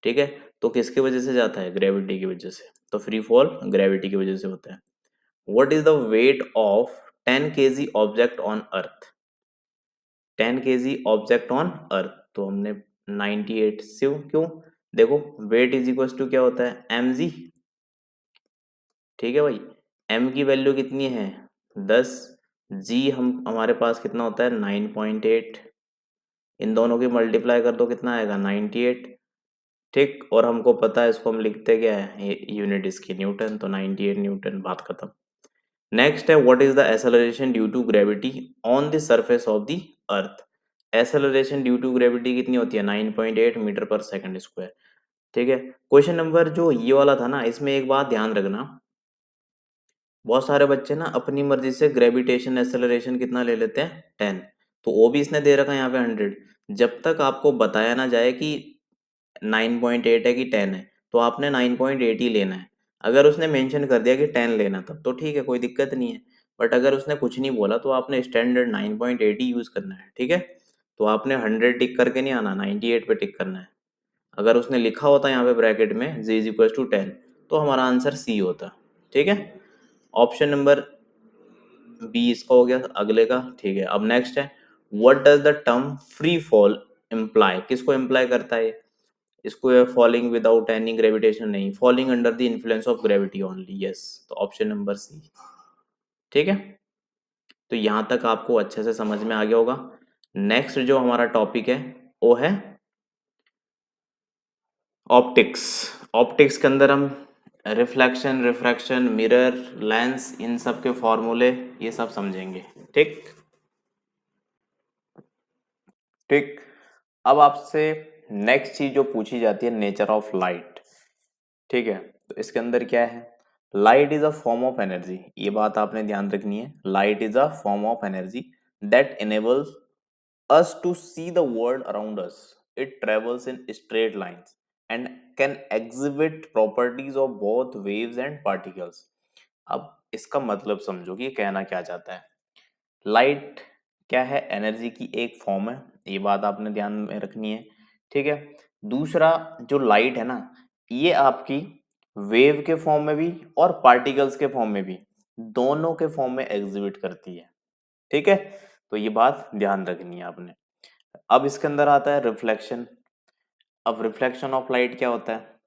ठीक है, तो किसकी वजह से जाता है? ग्रेविटी की वजह से। तो फ्री फॉल ग्रेविटी की वजह से होता है। What is the weight of 10 kg object on earth? 10 kg object on earth, तो हमने 98 से, क्यों? देखो वेट इज इक्वल टू क्या होता है? mg। ठीक है भाई, m की वैल्यू कितनी है? 10। g हम हमारे पास कितना होता है? 9.8। इन दोनों की मल्टीप्लाई कर दो, कितना आएगा? 98। ठीक, और हमको पता है इसको हम लिखते क्या है? यूनिट इसकी न्यूटन, तो 98 न्यूटन, बात खत्म। नेक्स्ट है what is the acceleration due to gravity on the surface of the earth? Acceleration due to gravity कितनी होती है? 9.8 मीटर पर सेकंड स्क्वायर। ठीक है। क्वेश्चन नंबर जो ये वाला था ना, इसमें एक बात ध्यान रखना, बहुत सारे बच्चे ना अपनी मर्जी से ग्रेविटेशन एक्सेलरेशन कितना ले लेते हैं, 10। तो वो भी इसने दे रखा है यहाँ पे 100। जब तक आपको बताया ना जाए कि 9.8 है कि 10 है, तो आपने 9.8 ही लेना है। अगर उसने मेंशन कर दिया कि 10 लेना, तब तो ठीक है, कोई दिक्कत नहीं है। बट अगर उसने कुछ नहीं बोला तो आपने स्टैंडर्ड 9.8 ही यूज करना है, ठीक है। तो आपने 100 टिक करके नहीं आना, 98 पे टिक करना है। अगर उसने लिखा होता यहाँ पे ब्रैकेट में z इज इक्वल टू 10, तो हमारा आंसर सी होता, ठीक है। ऑप्शन नंबर बी इसका हो गया अगले का, ठीक है। अब नेक्स्ट है, what does the term free fall imply, किसको इम्प्लाई करता है? इसको ये फॉलिंग विदाउट एनी ग्रेविटेशन नहीं, falling under the influence of gravity only, yes. तो ऑप्शन नंबर सी, ठीक है। तो यहाँ तक आपको अच्छे से समझ में आ गया होगा। नेक्स्ट जो हमारा टॉपिक है वो है ऑप्टिक्स। ऑप्टिक्स के अंदर हम रिफ्लेक्शन, रिफ्रैक्शन, मिरर, लेंस, इन सब के फॉर्मूले ये सब समझेंगे, ठीक। ठीक। अब आपसे नेक्स्ट चीज जो पूछी जाती है, नेचर ऑफ लाइट, ठीक है। तो इसके अंदर क्या है, light is a form of energy, ये बात आपने ध्यान रखनी है। Light is a form of energy that enables us to see the world around us. It travels in straight lines and can exhibit properties of both waves and particles. अब इसका मतलब समझो कि ये कहना क्या चाहता है। लाइट क्या है, एनर्जी की एक फॉर्म है, ये बात आपने ध्यान में रखनी है, ठीक है। दूसरा, जो लाइट है ना, ये आपकी वेव के फॉर्म में भी और पार्टिकल्स के फॉर्म में भी, दोनों के फॉर्म में एग्जिबिट करती है, ठीक है। तो ये बात ध्यान रखनी है आपने। अब इसके अंदर आता है रिफ्लेक्शन। अब रिफ्लेक्शन ऑफ लाइट क्या होता है?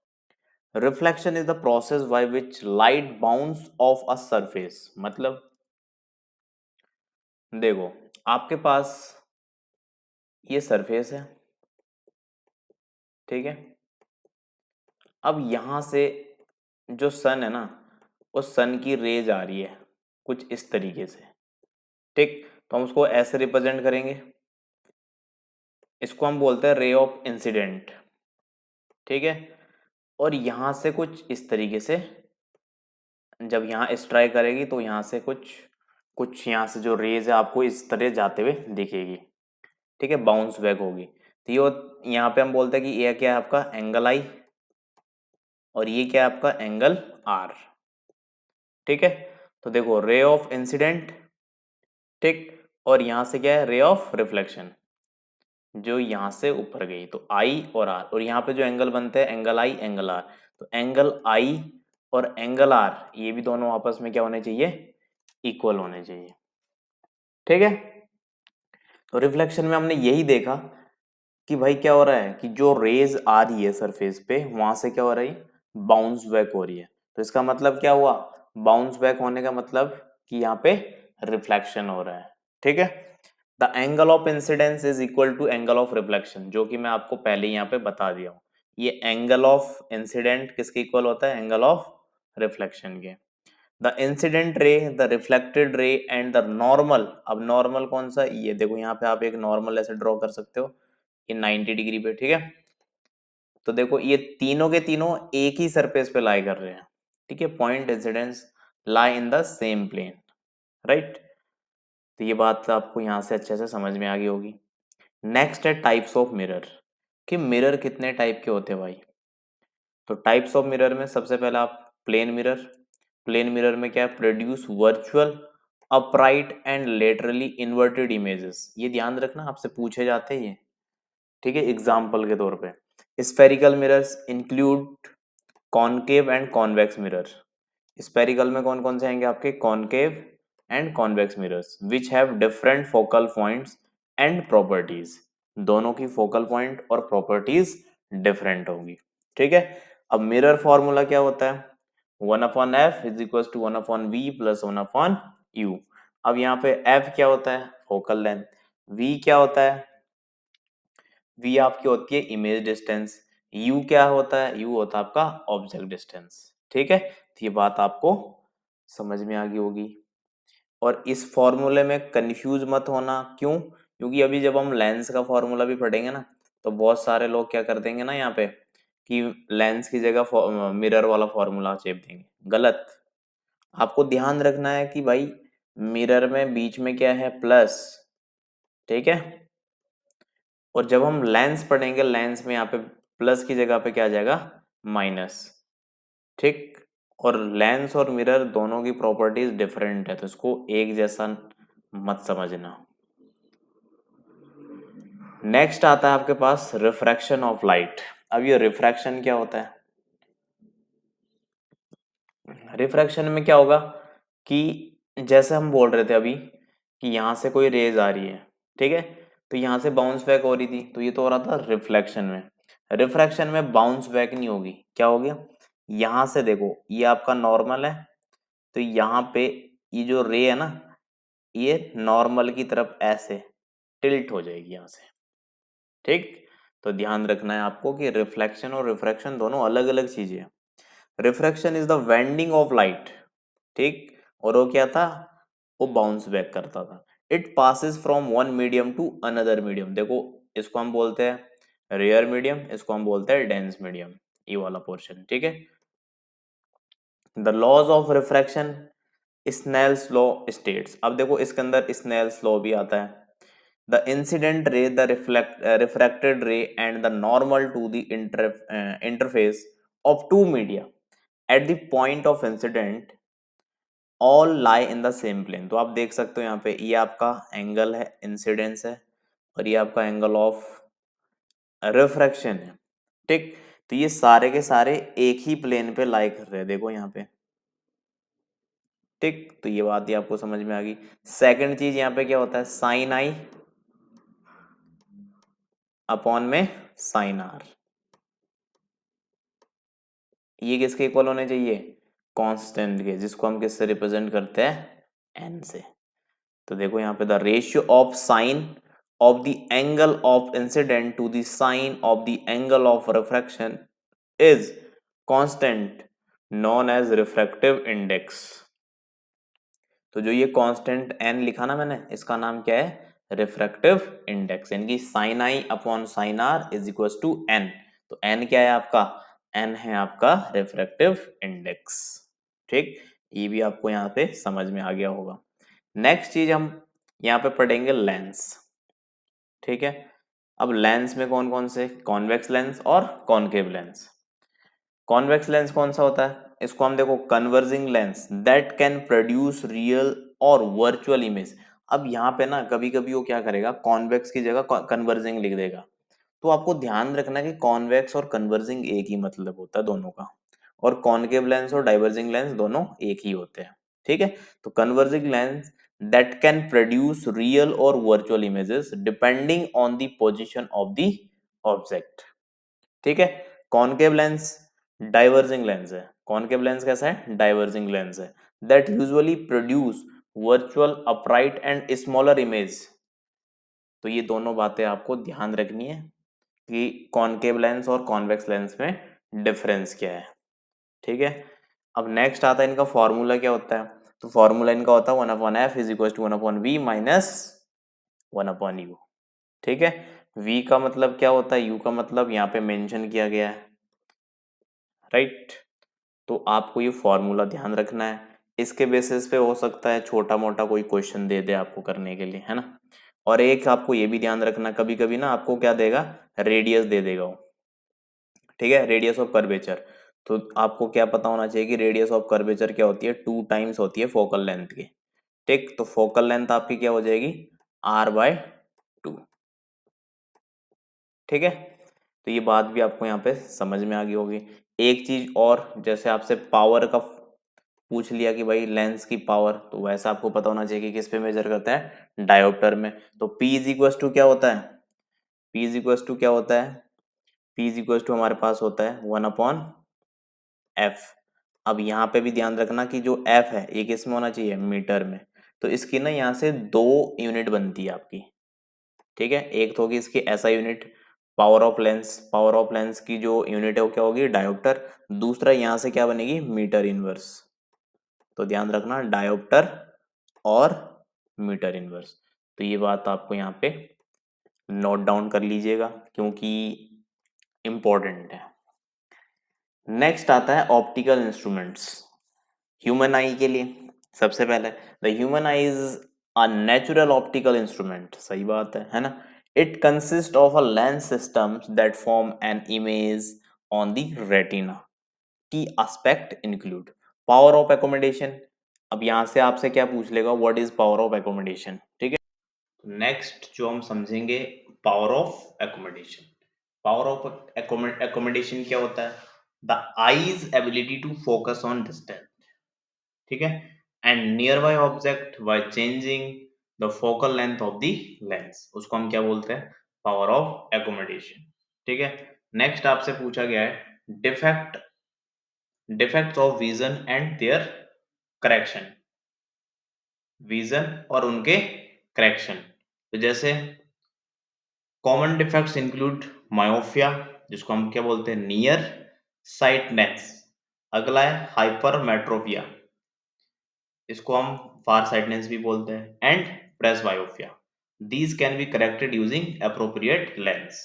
Reflection is the process by which light bounce of a surface. मतलब देखो, आपके पास ये सरफेस है, ठीक है। अब यहां से जो सन है ना, उस सन की रेज आ रही है कुछ इस तरीके से, ठीक। तो हम उसको ऐसे रिप्रेजेंट करेंगे, इसको हम बोलते हैं रे ऑफ इंसिडेंट, ठीक है। और यहां से कुछ इस तरीके से जब यहाँ स्ट्राइक करेगी, तो यहाँ से कुछ कुछ यहाँ से जो रेज है आपको इस तरह जाते हुए दिखेगी, ठीक है, बाउंस बैक होगी। तो ये यहाँ पे हम बोलते हैं कि ये क्या है आपका एंगल आई, और ये क्या है आपका एंगल आर, ठीक है। तो देखो, रे ऑफ इंसिडेंट, ठीक, और यहाँ से क्या है रे ऑफ रिफ्लेक्शन, जो यहाँ से ऊपर गई, तो आई और आर, और यहाँ पे जो एंगल बनते हैं एंगल आई एंगल आर। तो एंगल आई और एंगल आर ये भी दोनों आपस में क्या होने चाहिए, इक्वल होने चाहिए, ठीक है। तो रिफ्लेक्शन में हमने यही देखा कि भाई क्या हो रहा है कि जो रेज आ रही है सरफेस पे, वहां से क्या हो रही, बाउंस बैक हो रही है। तो इसका मतलब क्या हुआ, बाउंस बैक होने का मतलब कि यहाँ पे रिफ्लेक्शन हो रहा है, ठीक है। The angle of incidence is equal to angle of reflection, जो कि मैं आपको पहले ही यहाँ पे बता दिया हूँ। ये एंगल ऑफ इंसिडेंट किसके इक्वल होता है, एंगल ऑफ रिफ्लेक्शन के। The incident ray, the reflected ray and the normal. अब नॉर्मल कौन सा, ये देखो यहाँ पे आप एक नॉर्मल ऐसे ड्रॉ कर सकते हो, ये 90 डिग्री पे, ठीक है। तो देखो ये तीनों के तीनों एक ही सरफेस पे लाई कर रहे हैं, ठीक है। Point incidence lie in the same plane, right. तो ये बात आपको यहाँ से अच्छे से समझ में आ गई होगी। नेक्स्ट है टाइप्स ऑफ मिरर, कि मिरर कितने टाइप के होते हैं भाई। तो टाइप्स ऑफ मिरर में सबसे पहला आप प्लेन मिरर। प्लेन मिरर में क्या है, produce virtual upright and laterally inverted images. ये ध्यान रखना, आपसे पूछे जाते हैं ये, ठीक है, एग्जाम्पल के तौर पे। Spherical mirrors include concave and convex mirror. Spherical में कौन कौन से आएंगे आपके, concave and convex mirrors, which have different focal points and properties. दोनों की फोकल पॉइंट और प्रॉपर्टीज डिफरेंट होगी, ठीक है। अब मिरर फॉर्मूला क्या होता है, 1/f is equal to 1/v plus 1/u। अब यहाँ पे f क्या होता है, फोकल लेंथ। v क्या होता है, v आपकी होती है इमेज डिस्टेंस। u क्या होता है, u होता है आपका ऑब्जेक्ट डिस्टेंस, ठीक है। तो ये बात आपको समझ में आ गई होगी। और इस फॉर्मूले में कंफ्यूज मत होना, क्यों, क्योंकि अभी जब हम लेंस का फॉर्मूला भी पढ़ेंगे ना, तो बहुत सारे लोग क्या कर देंगे ना यहाँ पे कि लेंस की जगह मिरर वाला फॉर्मूला चेप देंगे, गलत। आपको ध्यान रखना है कि भाई मिरर में बीच में क्या है, प्लस, ठीक है। और जब हम लेंस पढ़ेंगे, लेंस में यहाँ पे प्लस की जगह पे क्या आ जाएगा, माइनस, ठीक। और लेंस और मिरर दोनों की प्रॉपर्टीज डिफरेंट है, तो इसको एक जैसा मत समझना। नेक्स्ट आता है आपके पास रिफ्रैक्शन ऑफ लाइट। अब ये रिफ्रैक्शन क्या होता है, रिफ्रैक्शन में क्या होगा कि जैसे हम बोल रहे थे अभी कि यहाँ से कोई रेज आ रही है, ठीक है, तो यहाँ से बाउंस बैक हो रही थी, तो ये तो हो रहा था रिफ्लेक्शन में। रिफ्रैक्शन में बाउंस बैक नहीं होगी, क्या हो गया, यहाँ से देखो ये आपका नॉर्मल है, तो यहाँ पे ये जो रे है ना, ये नॉर्मल की तरफ ऐसे टिल्ट हो जाएगी यहाँ से, ठीक। तो ध्यान रखना है आपको कि रिफ्लेक्शन और रिफ्रैक्शन दोनों अलग अलग चीजें हैं। Refraction is the vending of light, ठीक। और वो क्या था, वो बाउंस बैक करता था। It passes from one medium to another medium. देखो इसको हम बोलते हैं रेयर मीडियम, इसको हम बोलते हैं डेंस मीडियम, ये वाला पोर्शन, ठीक है। The laws of refraction, Snell's law states. अब देखो इसके अंदर स्नेल्स लॉ भी आता है। The incident ray, the refracted ray and the normal to the interface of two media at the point of incident all lie in the same plane. तो आप देख सकते हो यहाँ पे ये आपका एंगल है, इंसिडेंस है, और ये आपका एंगल ऑफ रिफ्रैक्शन है, ठीक। तो ये सारे के सारे एक ही प्लेन पे लाई कर रहे हैं, देखो यहाँ पे, ठीक। तो ये बात ही आपको समझ में आ गई। सेकंड चीज यहाँ पे क्या होता है, साइन आई अपॉन में साइन आर, ये किसके इक्वल होने चाहिए, कांस्टेंट के, जिसको हम किससे रिप्रेजेंट करते हैं, एन से। तो देखो यहाँ पे the ratio of sine of the angle of incident to the sine of the angle of refraction is constant known as refractive index. तो जो ये कांस्टेंट एन लिखा ना मैंने, इसका नाम क्या है, रिफ्रैक्टिव इंडेक्स, यानी कि sine i upon sine r is equal to n. तो एन क्या है आपका, एन है आपका रिफ्रैक्टिव इंडेक्स, ठीक। ये भी आपको यहाँ पे समझ में आ गया होगा। नेक्स्ट चीज हम यहाँ पे पढ़ेंगे लेंस, ठीक है। अब लेंस में कौन कौन से, कॉन्वेक्स लेंस और कॉनकेव लेंस। कॉन्वेक्स लेंस कौन सा होता है, इसको हम देखो converging lens that can produce real और वर्चुअल इमेज। अब यहाँ पे ना कभी कभी वो क्या करेगा, कॉन्वेक्स की जगह कन्वर्जिंग लिख देगा। तो आपको ध्यान रखना कि कॉन्वेक्स और कन्वर्जिंग एक ही मतलब होता है दोनों का, और कॉनकेव लेंस और डाइवर्जिंग लेंस दोनों एक ही होते हैं, ठीक है। तो converging lens that can produce real और virtual images depending on the position of the object, ठीक है। कॉनकेव लेंस डाइवर्जिंग लेंस है, कॉनकेव लेंस कैसा है, डाइवर्जिंग लेंस है, that usually produce virtual upright and smaller image. तो ये दोनों बातें आपको ध्यान रखनी है कि कॉनकेव लेंस और कॉन्वेक्स लेंस में डिफरेंस क्या है, ठीक है। अब नेक्स्ट आता है इनका फॉर्मूला क्या होता है। तो फॉर्मूला इनका होता है 1/f is equal to 1/v minus 1/u, ठीक है। v का मतलब क्या होता है, u का मतलब यहाँ पे मेंशन किया गया है, राइट। तो आपको ये फॉर्मूला ध्यान रखना है, इसके बेसिस पे हो सकता है छोटा मोटा कोई क्वेश्चन दे दे आपको करने के लिए, है ना। और एक आपको ये भी ध्यान रखना, कभी कभी ना आपको क्या देगा, रेडियस दे देगा वो, ठीक है, रेडियस ऑफ कर्वेचर। तो आपको क्या पता होना चाहिए कि रेडियस ऑफ कर्वेचर क्या होती है, 2 टाइम्स होती है फोकल लेंथ की, ठीक। तो फोकल लेंथ आपकी क्या हो जाएगी, r/2, ठीक है। तो ये बात भी आपको यहाँ पे समझ में आ गई होगी। एक चीज और, जैसे आपसे पावर का पूछ लिया कि भाई लेंस की पावर, तो वैसा आपको पता होना चाहिए कि किस पे मेजर करता है, डायोप्टर में। तो P इज इक्वल टू क्या होता है, P इज इक्वल टू क्या होता है, P इज इक्वल टू हमारे पास होता है 1/f। अब यहाँ पे भी ध्यान रखना कि जो f है ये किस में होना चाहिए, मीटर में। तो इसकी ना यहाँ से 2 यूनिट बनती है आपकी, ठीक है। एक तो होगी इसकी ऐसा unit, power of lens, power of lens की जो यूनिट है वो क्या होगी, डायोप्टर। दूसरा यहाँ से क्या बनेगी, मीटर इनवर्स। तो ध्यान रखना डायोप्टर और मीटर इनवर्स। तो ये बात आपको यहाँ पे नोट डाउन कर लीजिएगा क्योंकि इम्पोर्टेंट है। नेक्स्ट आता है ऑप्टिकल इंस्ट्रूमेंट्स। ह्यूमन आई के लिए सबसे पहले the human eye is a natural optical instrument, सही बात है ना। It consist of a lens system that form an image on the retina. Key aspect include power of accommodation. अब यहां से आपसे क्या पूछ लेगा, what is power of accommodation, ठीक है। नेक्स्ट जो हम समझेंगे power of accommodation. Power of accommodation क्या होता है, the eye's ability to focus on distance, ठीक है, and near by object by changing the focal length of the lens, उसको हम क्या बोलते हैं, पावर ऑफ एकोमोडेशन, ठीक है। नेक्स्ट आपसे पूछा गया है defects of vision and their correction, vision और उनके करेक्शन। तो जैसे कॉमन डिफेक्ट्स इंक्लूड मायोपिया, जिसको हम क्या बोलते हैं, नियर साइटनेस। अगला है हाइपरमेट्रोपिया, इसको हम फार साइटनेस भी बोलते हैं, and presbyopia. These can be corrected using appropriate lens.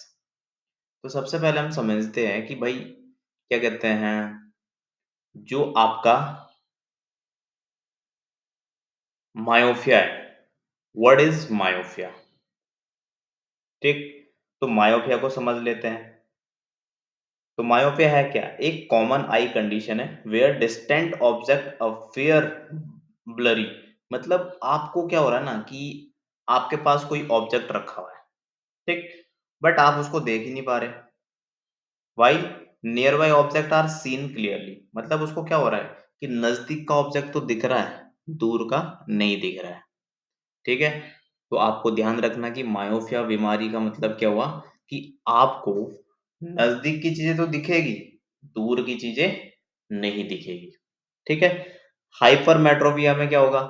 तो सबसे पहले हम समझते हैं कि भाई क्या कहते हैं, जो आपका मायोपिया है, व्हाट इज मायोपिया, ठीक। तो मायोपिया को समझ लेते हैं। तो मायोपिया है क्या, एक कॉमन आई कंडीशन है where distant object appear blurry. मतलब आपको क्या हो रहा है ना कि आपके पास कोई ऑब्जेक्ट रखा हुआ है, ठीक, बट आप उसको देख ही नहीं पा रहे। While nearby object are seen clearly, मतलब उसको क्या हो रहा है कि नजदीक का ऑब्जेक्ट तो दिख रहा है, दूर का नहीं दिख रहा है, ठीक है। तो आपको ध्यान रखना कि मायोपिया बीमारी का मतलब क्या हुआ कि आपको नजदीक की चीजें तो दिखेगी, दूर की चीजें नहीं दिखेगी, ठीक है। हाइपरमेट्रोपिया में क्या होगा,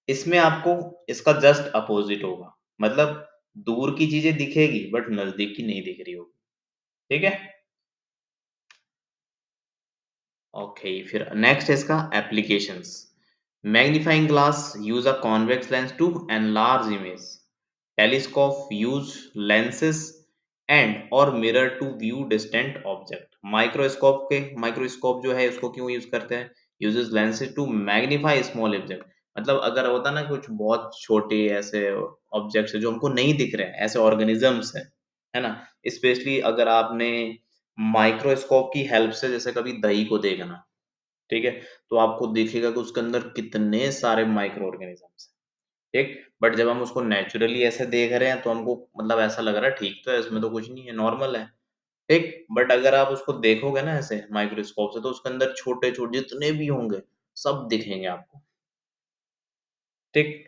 इसमें आपको इसका जस्ट अपोजिट होगा, मतलब दूर की चीजें दिखेगी बट नजदीक की नहीं दिख रही होगी, ठीक है। ओके, फिर नेक्स्ट है इसका applications. Magnifying glass use a convex lens to enlarge image, telescope use lenses and और mirror to view distant object. Microscope जो है उसको क्यों यूज करते हैं, uses lenses to magnify small object. मतलब अगर होता ना कुछ बहुत छोटे ऐसे ऑब्जेक्ट्स जो हमको नहीं दिख रहे हैं, ऐसे ऑर्गेनिजम्स है ना। स्पेशली अगर आपने माइक्रोस्कोप की हेल्प से जैसे कभी दही को देखना, ठीक है, तो आपको दिखेगा कि उसके अंदर कितने सारे माइक्रो ऑर्गेनिजम्स हैं, ठीक। बट जब हम उसको नेचुरली ऐसे देख रहे हैं तो हमको मतलब ऐसा लग रहा है ठीक तो है, इसमें तो कुछ नहीं है, नॉर्मल है, ठीक। बट अगर आप उसको देखोगे ना ऐसे माइक्रोस्कोप से तो उसके अंदर छोटे छोटे जितने भी होंगे सब दिखेंगे आपको, ठीक।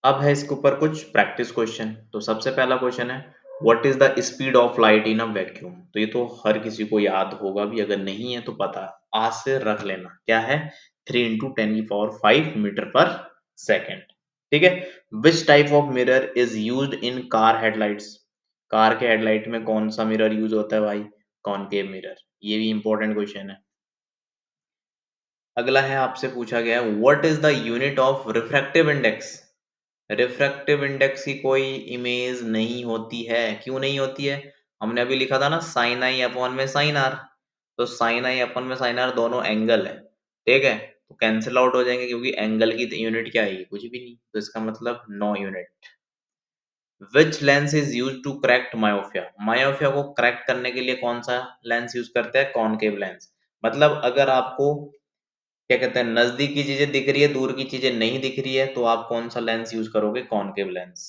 अब है इसके ऊपर कुछ प्रैक्टिस क्वेश्चन। तो सबसे पहला क्वेश्चन है, what is the speed of light in a vacuum. तो ये तो हर किसी को याद होगा भी, अगर नहीं है तो पता आज से रख लेना, क्या है, 3 × 10⁵ मीटर पर सेकेंड, ठीक है। Which type of mirror is used in car headlights, car के हेडलाइट में कौन सा मिरर यूज होता है भाई, कॉनकेव मिरर। ये भी इंपॉर्टेंट क्वेश्चन है। अगला है आपसे पूछा गया है, what is the unit of refractive index. Refractive index की कोई इमेज नहीं होती है, क्यों नहीं होती है, हमने अभी लिखा था ना साइन आई अपॉन में साइन आर। तो साइन आई अपॉन में साइन आर दोनों एंगल है, ठीक है, तो कैंसिल आउट हो जाएंगे क्योंकि एंगल की यूनिट क्या है, कुछ भी नहीं, तो इसका मतलब no unit. Which lens is use to correct myopia, myopia को करेक्ट करने के लिए कौन सा लेंस यूज करते हैं, कॉनकेव लेंस। मतलब अगर आपको क्या कहते हैं, नजदीक की चीजें दिख रही है, दूर की चीजें नहीं दिख रही है, तो आप कौन सा लेंस यूज करोगे, कॉनकेव लेंस,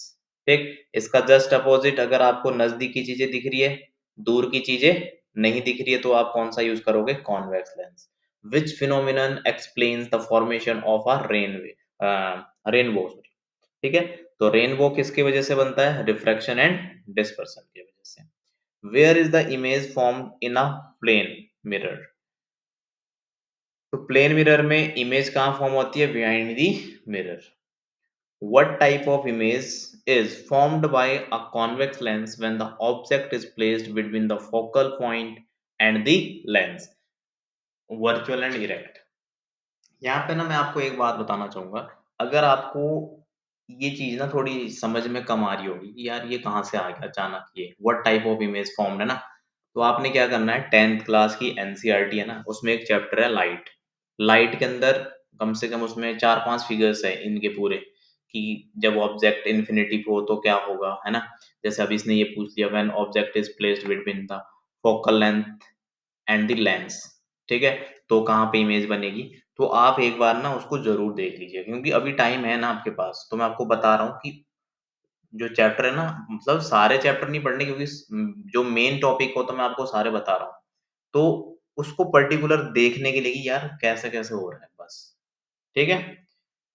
ठीक। इसका जस्ट अपोजिट, अगर आपको नजदीक की चीजें दिख रही है, दूर की चीजें नहीं दिख रही है, तो आप कौन सा यूज करोगे, convex lens. Which phenomenon explains the formation of a rainbow, ठीक है। तो रेनबो किसकी वजह से बनता है, रिफ्रैक्शन एंड डिस्पर्सन की वजह से। Where is the image form in a plane mirror. तो प्लेन मिरर में इमेज कहाँ फॉर्म होती है, behind the mirror. What type of image is formed by a convex lens when the object is placed between the focal point and the lens? Virtual and erect. यहाँ पे ना मैं आपको एक बात बताना चाहूंगा, अगर आपको ये चीज ना थोड़ी समझ में कम आ रही होगी कि यार ये कहाँ से आ गया अचानक, ये what type of image formed है ना, तो आपने क्या करना है, 10th क्लास की एनसीईआरटी है ना, उसमें एक चैप्टर है लाइट। लाइट के अंदर कम से कम उसमें 4-5 फिगर्स है इनके पूरे, कि जब ऑब्जेक्ट इन्फिनिटी पे हो तो क्या होगा, है ना। जैसे अभी इसने ये पूछ लिया, when object is placed between the focal length and the lens, ठीक है, तो कहाँ पे इमेज बनेगी। तो आप एक बार ना उसको जरूर देख लीजिए, क्योंकि अभी टाइम है ना आपके पास, तो मैं आपको बता रहा हूँ कि जो चैप्टर है ना, मतलब सारे चैप्टर नहीं पढ़ने, क्योंकि जो मेन टॉपिक हो तो मैं आपको सारे बता रहा हूँ, तो उसको पर्टिकुलर देखने के लिए कि यार कैसे कैसे हो रहा है बस, ठीक है।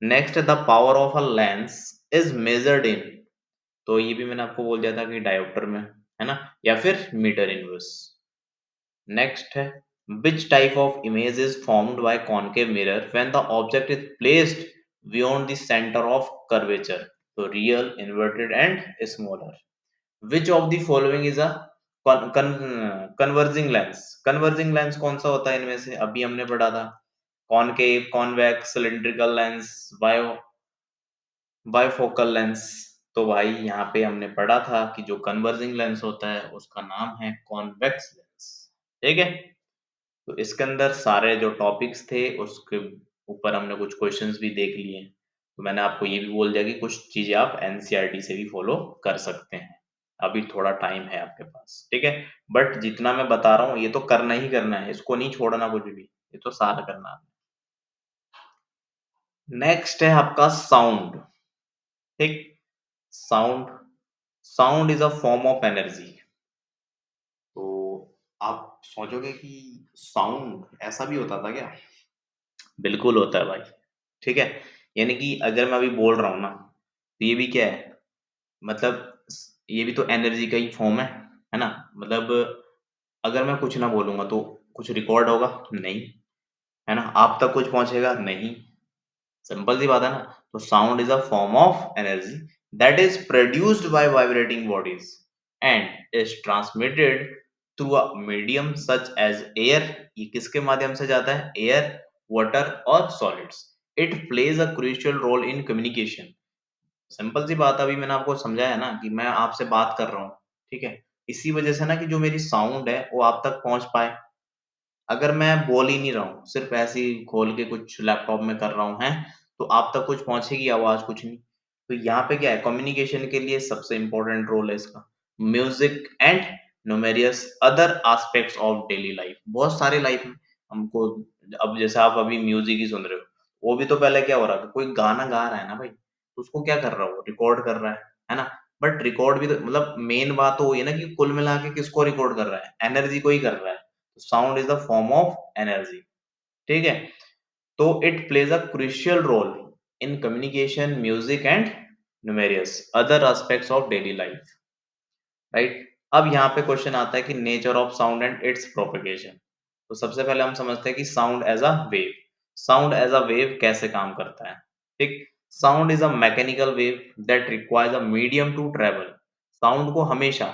Next, the power of a lens is measured इन, तो ये भी मैंने आपको बोल दिया था कि डायोप्टर में, है ना, या फिर मीटर इनवर्स। नेक्स्ट है, which type of image is formed by concave mirror when the object is placed beyond the center of curvature, so real, inverted and smaller. Which of the following is a converging lens? converging lens कौन सा होता है इनमें से, अभी हमने पढ़ा था, concave, convex, cylindrical lens, बायोफोकल lens. तो भाई यहाँ पे हमने पढ़ा था कि जो कन्वर्जिंग लेंस होता है उसका नाम है कॉन्वेक्स लेंस, ठीक है। तो इसके अंदर सारे जो टॉपिक्स थे उसके ऊपर हमने कुछ क्वेश्चंस भी देख लिए हैं। तो मैंने आपको ये भी बोल दिया कि कुछ चीजें आप एनसीईआरटी से भी फॉलो कर सकते हैं, अभी थोड़ा टाइम है आपके पास, ठीक है। बट जितना मैं बता रहा हूँ ये तो करना ही करना है, इसको नहीं छोड़ना कुछ भी, ये तो सारा करना है। नेक्स्ट है आपका साउंड, ठीक। Sound, sound is a form of energy. तो आप सोचोगे कि साउंड ऐसा भी होता था क्या? बिल्कुल होता है भाई, ठीक है। यानी कि अगर मैं अभी बोल रहा हूँ ना, तो ये भी क्या है, मतलब ये भी तो एनर्जी का ही फॉर्म है ना। मतलब अगर मैं कुछ ना बोलूंगा तो कुछ रिकॉर्ड होगा नहीं, है ना, आप तक कुछ पहुंचेगा नहीं, सिंपल सी बात है ना। तो sound is a form of energy that is produced by vibrating bodies and is transmitted through a medium such as air. ये किसके माध्यम से जाता है, एयर, वाटर और solids. It plays a crucial role in communication. Simple सी बात, अभी मैंने आपको समझाया ना कि मैं आपसे बात कर रहा हूँ, ठीक है, इसी वजह से ना कि जो मेरी साउंड है वो आप तक पहुंच पाए। अगर मैं बोल ही नहीं रहा हूँ, सिर्फ ऐसे ही खोल के कुछ लैपटॉप में कर रहा हूँ, है, तो आप तक कुछ पहुंचेगी आवाज, कुछ नहीं। तो यहाँ पे क्या है, कम्युनिकेशन के लिए सबसे इंपॉर्टेंट रोल है इसका। Music and numerous other aspects of daily life, बहुत सारे लाइफ में हमको, अब जैसे आप अभी म्यूजिक ही सुन रहे हो, वो भी तो पहले क्या हो रहा था, कोई गाना गा रहा है ना भाई, तो उसको क्या कर रहा हो, रिकॉर्ड कर रहा है ना। बट रिकॉर्ड भी तो, मतलब मेन बात तो वही है ना कि कुल मिला के किसको रिकॉर्ड कर रहा है, एनर्जी को ही कर रहा है। Sound is the form of energy, ठीक है। तो it plays a crucial role in communication, music and numerous other aspects of daily life, right. अब यहाँ पे क्वेश्चन आता है कि nature of sound and its propagation. तो सबसे पहले हम समझते हैं कि sound as a wave, sound as a wave कैसे काम करता है, ठीक। Sound is a mechanical wave that requires a medium to travel. Sound को हमेशा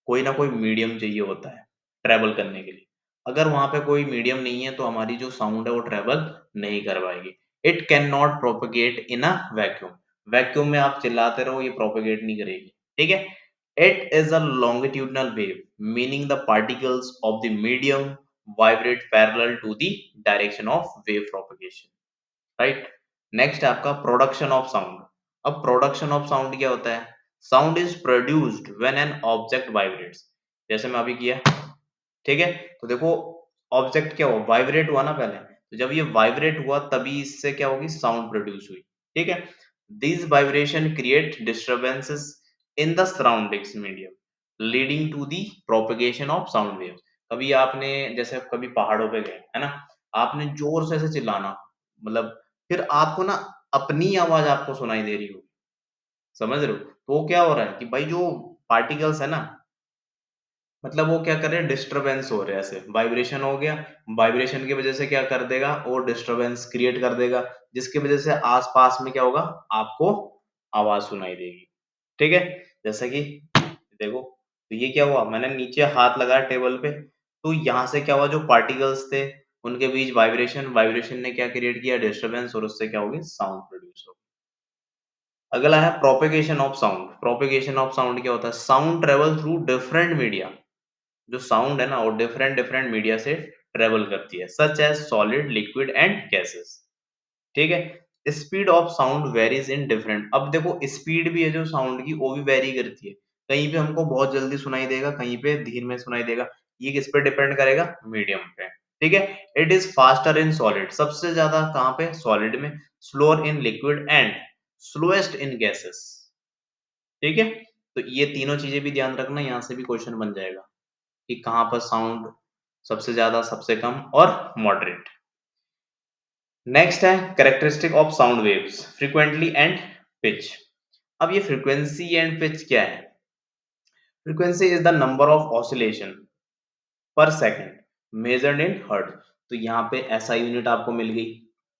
कोई ना कोई मीडियम चाहिए होता है ट्रेवल करने के लिए। अगर वहां पे कोई मीडियम नहीं है तो हमारी जो साउंड है वो ट्रेवल नहीं कर पाएगी। It can not propagate in a vacuum, vacuum में आप चिल्लाते रहो ये प्रोपेगेट नहीं करेगी, ठीक है। It is a longitudinal wave, meaning the particles of the medium vibrate parallel to the direction of wave propagation. Right? Next है आपका प्रोडक्शन ऑफ साउंड। अब प्रोडक्शन ऑफ साउंड क्या होता है, sound is produced when an object vibrates, जैसे मैं अभी किया, ठीक है। तो देखो ऑब्जेक्ट क्या हुआ, वाइब्रेट हुआ ना पहले, तो जब ये वाइब्रेट हुआ तभी इससे क्या होगी, साउंड प्रोड्यूस हुई, ठीक है। This vibration create disturbances in the surroundings medium leading to the propagation of sound waves. कभी आपने, जैसे कभी पहाड़ों पे गए, है ना, आपने जोर से ऐसे चिल्लाना, मतलब फिर आपको ना अपनी आवाज आपको सुनाई दे रही होगी, समझ रहे हो, तो वो क्या हो रहा है कि भाई जो पार्टिकल्स है ना, मतलब वो क्या कर रहे हैं, डिस्टरबेंस हो रहा है, ऐसे वाइब्रेशन हो गया, वाइब्रेशन की वजह से क्या कर देगा, वो डिस्टरबेंस क्रिएट कर देगा, जिसकी वजह से आसपास में क्या होगा, आपको आवाज सुनाई देगी, ठीक है। जैसे कि देखो, तो ये क्या हुआ, मैंने नीचे हाथ लगाया टेबल पे, तो यहाँ से क्या हुआ, जो पार्टिकल्स थे उनके बीच वाइब्रेशन, वाइब्रेशन ने क्या क्रिएट किया, डिस्टरबेंस, और उससे क्या होगी, साउंड प्रोड्यूस होगी। अगला है propagation of sound. Propagation of sound क्या होता है, sound travel through different media, जो साउंड है ना वो डिफरेंट डिफरेंट मीडिया से ट्रेवल करती है, such as solid, liquid and gases. ठीक है। Speed of sound varies in different, अब देखो स्पीड भी है जो साउंड की वो भी वेरी करती है, कहीं पे हमको बहुत जल्दी सुनाई देगा, कहीं पे धीरे में सुनाई देगा, ये किस पे डिपेंड करेगा, मीडियम पे। ठीक है। It is faster in solid, सबसे ज्यादा कहाँ पे, सॉलिड में, slower in liquid and slowest in gases. ठीक है। तो ये तीनों चीजें भी ध्यान रखना, यहाँ से भी क्वेश्चन बन जाएगा कि कहाँ पर साउंड सबसे ज्यादा, सबसे कम और मॉडरेट। नेक्स्ट है characteristic of sound waves, frequently and pitch. अब ये फ्रीक्वेंसी एंड पिच क्या है? Frequency is the number of oscillation पर सेकंड मेजर्ड इन हर्ट्ज। तो यहाँ पे ऐसा यूनिट आपको मिल गई।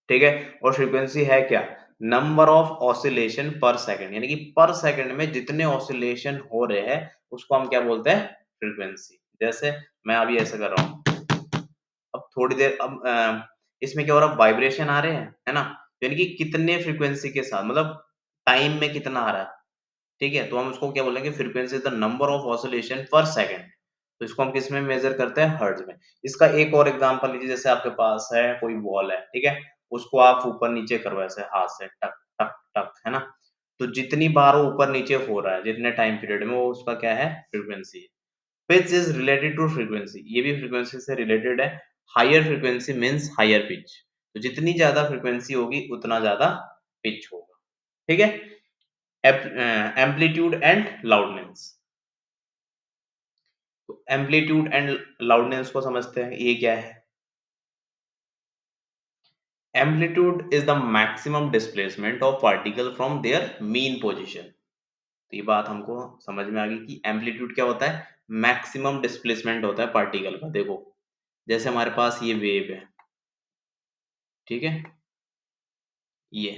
ठीक है। और फ्रीक्वेंसी है क्या? नंबर ऑफ ऑसिलेशन पर सेकंड, यानी कि पर सेकंड में जितने ऑसिलेशन हो रहे हैं उसको हम क्या बोलते हैं, फ्रीक्वेंसी। जैसे मैं अभी ऐसे कर रहा हूँ, अब थोड़ी देर, अब इसमें क्या हो रहा है, वाइब्रेशन आ रहे हैं, है ना? यानी कि कितने फ्रीक्वेंसी के साथ, मतलब टाइम में कितना आ रहा है। ठीक है। तो हम उसको क्या बोलेंगे, frequency is the number of oscillation पर सेकंड। तो इसको हम किस में मेजर करते हैं, हर्ट्ज में। इसका एक और एग्जांपल लीजिए, जैसे आपके पास है कोई बॉल है, ठीक है, उसको आप ऊपर नीचे करो ऐसे हाथ से, टक टक टक, है ना? तो जितनी बार वो ऊपर नीचे हो रहा है जितने टाइम पीरियड में, वो उसका क्या है, frequency. Pitch is related to frequency, ये भी फ्रीक्वेंसी से रिलेटेड है। Higher frequency means higher pitch, तो जितनी ज्यादा फ्रीक्वेंसी होगी उतना ज्यादा पिच होगा। ठीक है। एम्पलीट्यूड एंड लाउडनेस, तो एम्पलीट्यूड एंड लाउडनेस को समझते हैं, ये क्या है? Amplitude is the maximum displacement of particle from there mean position. तो ये बात हमको समझ में आ गई कि एम्पलीट्यूड क्या होता है, मैक्सिमम डिस्प्लेसमेंट होता है पार्टिकल का। देखो जैसे हमारे पास ये वेव है, ठीक है, ये,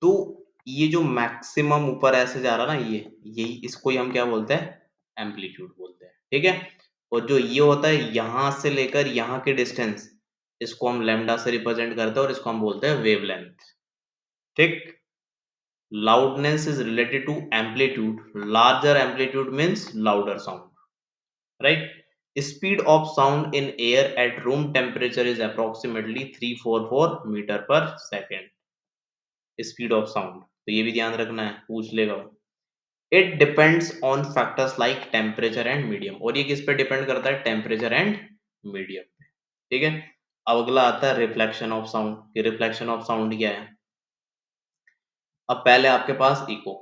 तो ये जो मैक्सिमम ऊपर ऐसे जा रहा ना, ये यही, इसको ही हम क्या बोलते हैं, एम्पलीट्यूड बोलते हैं। ठीक है। और जो ये होता है यहां से लेकर यहाँ के डिस्टेंस, इसको हम लैम्डा से रिप्रेजेंट करते हैं और इसको हम बोलते हैं वेवलेंथ। ठीक। Loudness is related to amplitude, larger amplitude means louder sound, right? Speed of sound in air at room temperature is approximately 344 meter per second. Speed of sound, तो ये भी ध्यान रखना है, पूछ लेगा। It depends on factors like temperature and medium, और ये किस पे डिपेंड करता है, टेम्परेचर एंड मीडियम पे। ठीक है। अब अगला आता है रिफ्लेक्शन ऑफ साउंड। ये रिफ्लेक्शन ऑफ साउंड क्या है? अब पहले आपके पास echo.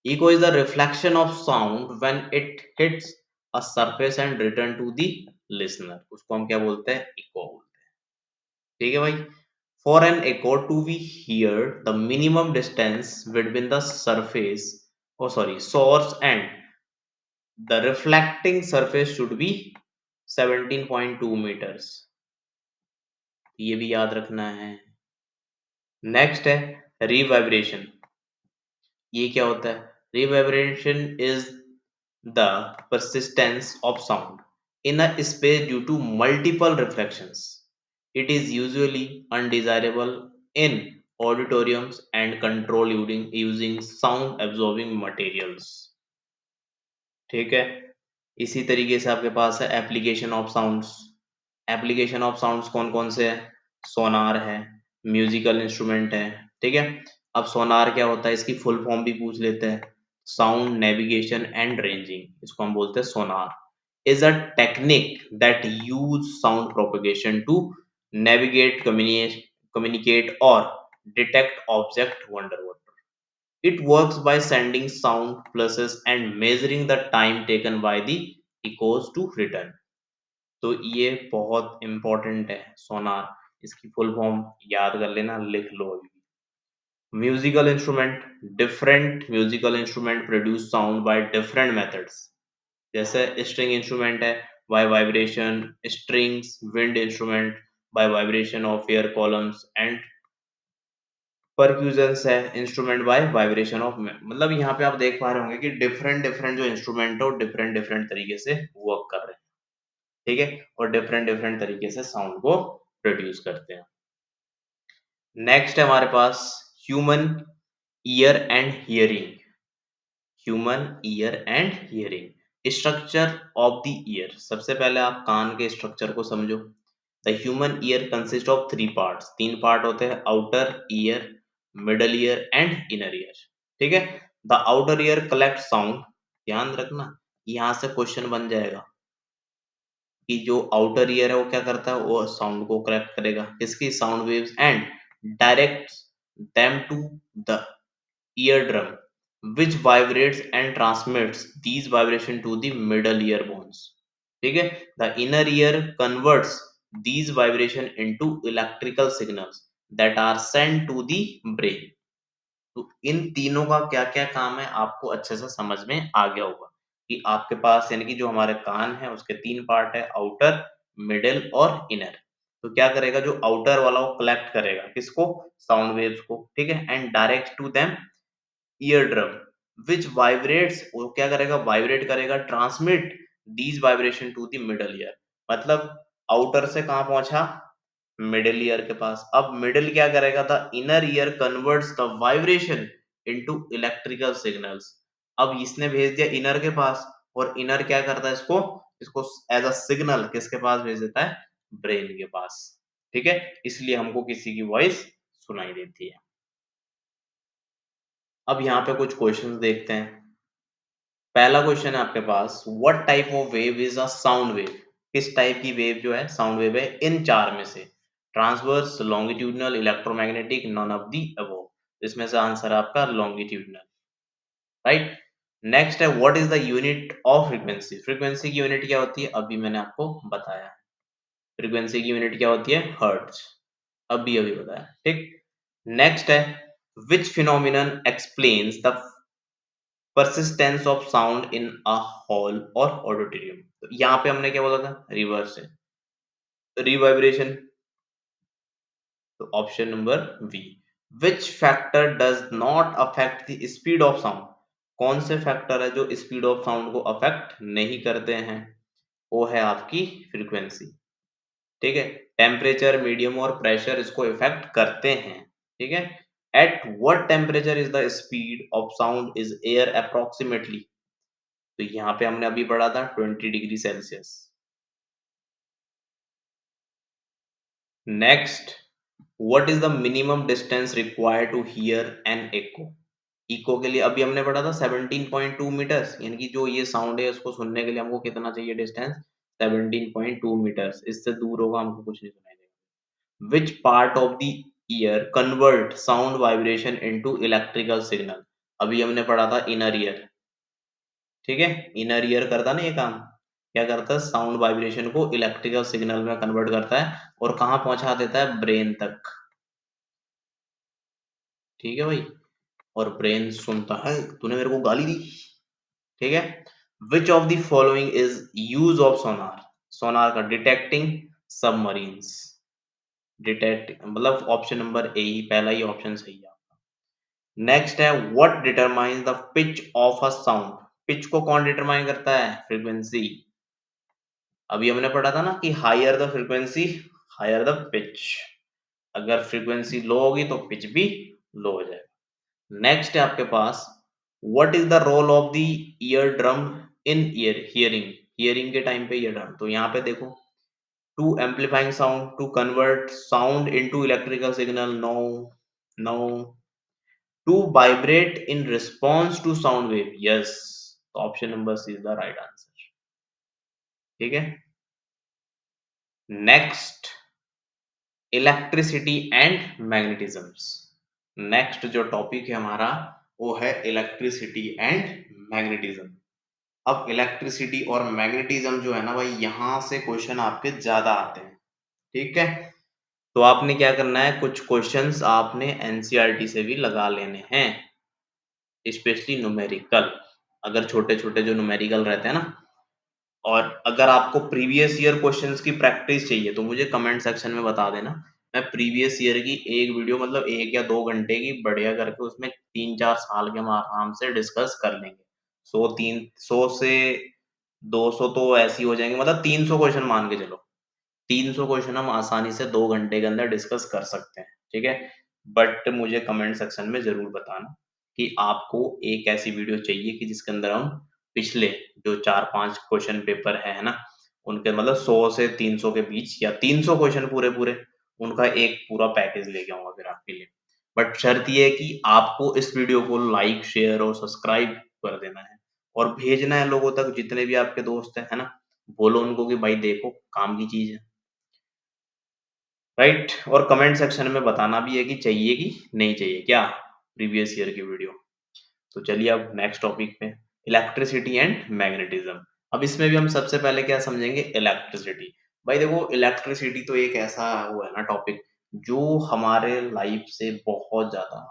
Echo is the reflection of sound when it hits a surface and return to the listener, उसको हम क्या बोलते हैं, इको बोलते हैं। ठीक है भाई। For an echo to be heard, the minimum distance between the surface, oh sorry, source and the reflecting surface should be 17.2 meters. ये भी याद रखना है। नेक्स्ट है रिवाइब्रेशन। ये क्या होता है? Reverberation is the persistence of sound in a space due to multiple reflections. It is usually undesirable in auditoriums and control using sound absorbing materials. ठीक है। इसी तरीके से आपके पास है application of sounds. Application of sounds कौन कौन से है? सोनार है, म्यूजिकल इंस्ट्रूमेंट है। ठीक है। अब सोनार क्या होता है, इसकी फुल फॉर्म भी पूछ लेते हैं। साउंड नेविगेशन एंड रेंजिंग, इसको हम बोलते हैं sonar. Is a technique that use sound propagation to navigate, communicate और detect object under water. It works by sending sound pulses and measuring the time taken by the echoes to return. तो ये बहुत important है सोनार, इसकी full form याद कर लेना, लिख लो अभी। Musical instrument, different musical instrument produce sound by different methods. जैसे स्ट्रिंग इंस्ट्रूमेंट है, by vibration, strings, wind instrument by vibration of air columns and percussions है इंस्ट्रूमेंट बाय वाइब्रेशन ऑफ, मतलब यहाँ पे आप देख पा रहे होंगे कि डिफरेंट डिफरेंट जो इंस्ट्रूमेंट है वो डिफरेंट डिफरेंट तरीके से वर्क कर रहे हैं। ठीक है। और डिफरेंट डिफरेंट तरीके से साउंड को प्रोड्यूस करते हैं। नेक्स्ट है हमारे पास human ear and hearing. Human ear and hearing, structure of the ear, सबसे पहले आप कान के स्ट्रक्चर को समझो। The human ear consist of three parts, तीन पार्ट होते हैं, outer ear, middle ear and inner ear. ठीक है, the outer ear collect sound, ध्यान रखना यहाँ से क्वेश्चन बन जाएगा कि जो आउटर ईयर है वो क्या करता है, वो साउंड को कलेक्ट करेगा, किसकी, sound waves, and direct them to the eardrum which vibrates and transmits these vibration to the middle ear bones. ठीक है, the inner ear converts these vibration into electrical signals that are sent to the brain. तो इन तीनों का क्या क्या काम है आपको अच्छे से समझ में आ गया होगा कि आपके पास यानी कि जो हमारे कान है उसके तीन पार्ट है, आउटर, मिडिल और इनर। तो क्या करेगा, जो आउटर वाला वो कलेक्ट करेगा किसको, साउंड वेव्स को, ठीक है, and direct to them eardrum which vibrates, वो क्या करेगा, वाइब्रेट करेगा, transmit these vibration to the middle ear. मतलब आउटर से कहां पहुंचा, मिडिल ईयर के पास। अब मिडिल क्या करेगा, the inner ear converts the vibration into electrical signals. अब इसने भेज दिया इनर के पास, और इनर क्या करता है, इसको इसको एज अ सिग्नल किसके पास भेज देता है, ब्रेन के पास। ठीक है, इसलिए हमको किसी की वॉइस सुनाई देती है। अब यहाँ पे कुछ क्वेश्चंस देखते हैं। पहला क्वेश्चन है आपके पास, what type of wave is a sound wave, किस टाइप की वेव जो है साउंड वेव है इन चार में से, transverse, longitudinal, electromagnetic, none of the above. इसमें से आंसर है आपका लॉन्गिट्यूडनल, राइट। नेक्स्ट है, what is the unit of frequency, frequency की यूनिट क्या होती है, अभी मैंने आपको बताया। फ्रीक्वेंसी की यूनिट क्या होती है, हर्ट्ज, अभी अभी बताया, ठीक। नेक्स्ट है, which phenomenon explains the persistence of sound in a hall or auditorium। तो यहाँ पे हमने क्या बोला था, रिवर्स है, रिवाइब्रेशन। तो option number B, which factor does not affect the speed of sound, कौन से फैक्टर है जो स्पीड ऑफ साउंड को अफेक्ट नहीं करते हैं, वो है आपकी फ्रीक्वेंसी। ठीक है, टेम्परेचर, मीडियम और प्रेशर इसको इफेक्ट करते हैं। ठीक है, at what temperature is the speed of sound is air approximately, तो यहाँ पे हमने अभी पढ़ा था 20 degree Celsius. Next, what is the minimum distance required to hear an echo, echo के लिए अभी हमने पढ़ा था 17.2 मीटर्स, यानी कि जो ये साउंड है उसको सुनने के लिए हमको कितना चाहिए डिस्टेंस, 17.2 मीटर्स, इससे दूर होगा हमको कुछ नहीं सुनाई देगा। Which part of the year convert sound vibration into electrical signal, अभी हमने पढ़ा था इनर ईयर। ठीक है, इनर ईयर करता ना ये काम, क्या करता है, साउंड वाइब्रेशन को इलेक्ट्रिकल सिग्नल में कन्वर्ट करता है और कहाँ पहुंचा देता है, ब्रेन तक। ठीक है भाई, और ब्रेन सुनता है, तूने मेरे को गाली दी। ठीक है, which of the following is use of sonar, sonar का, डिटेक्टिंग सबमरीन्स, डिटेक्ट मतलब ऑप्शन नंबर ए ही, पहला ही ऑप्शन सही है। नेक्स्ट है, what determines the pitch of a sound, pitch को कौन डिटरमाइन करता है, फ्रीक्वेंसी। अभी हमने पढ़ा था ना कि higher the frequency higher the pitch, अगर फ्रीक्वेंसी लो होगी तो पिच भी लो हो जाएगा। नेक्स्ट है आपके पास, what is the role of the ear drum in ear hearing, hearing के टाइम पे ईयर ड्रम, तो यहाँ पे देखो, to amplifying sound, to convert sound into electrical signal, no, no, to vibrate in response to sound wave, yes, option number C is the right answer. ठीक है, next, electricity and magnetisms, next जो topic है हमारा वो है electricity and magnetism. अब electricity और magnetism जो है ना भाई, यहां से क्वेश्चन आपके ज्यादा आते हैं। ठीक है, तो आपने क्या करना है, कुछ क्वेश्चंस आपने एनसीईआरटी से भी लगा लेने हैं, स्पेशली न्यूमेरिकल, अगर छोटे छोटे जो न्यूमेरिकल रहते हैं ना। और अगर आपको प्रीवियस ईयर क्वेश्चंस की प्रैक्टिस चाहिए तो मुझे कमेंट सेक्शन में बता देना, मैं प्रीवियस ईयर की एक वीडियो मतलब 1 या 2 घंटे की बढ़िया करके उसमें 3-4 साल के हम आराम से डिस्कस कर लेंगे। 100 से 200 तो ऐसी हो जाएंगे, मतलब 300 क्वेश्चन मान के चलो, 300 क्वेश्चन हम आसानी से 2 घंटे के अंदर डिस्कस कर सकते हैं। ठीक है, बट मुझे कमेंट सेक्शन में जरूर बताना कि आपको एक ऐसी वीडियो चाहिए कि जिसके अंदर हम पिछले जो 4-5 क्वेश्चन पेपर है ना, उनके मतलब 100 से 300 के बीच या 300 क्वेश्चन पूरे-पूरे, उनका एक पूरा पैकेज लेके आऊँगा फिर आपके लिए। बट शर्त ये है कि आपको इस वीडियो को लाइक, शेयर और सब्सक्राइब कर देना है और भेजना है लोगों तक जितने भी आपके दोस्त हैं, है ना? बोलो उनको कि भाई देखो काम की चीज़ है, राइट? और कमेंट सेक्शन में बताना भी है कि चाहिए कि नहीं चाहिए क्या प्रीवियस ईयर की वीडियो। तो चलिए अब नेक्स्ट टॉपिक पे इलेक्ट्रिसिटी एंड मैग्नेटिज्म। अब इसमें भी हम सबसे पहले क्या समझेंगे इलेक्ट्रिसिटी। भाई देखो इलेक्ट्रिसिटी तो एक ऐसा वो है ना टॉपिक जो हमारे लाइफ से बहुत ज्यादा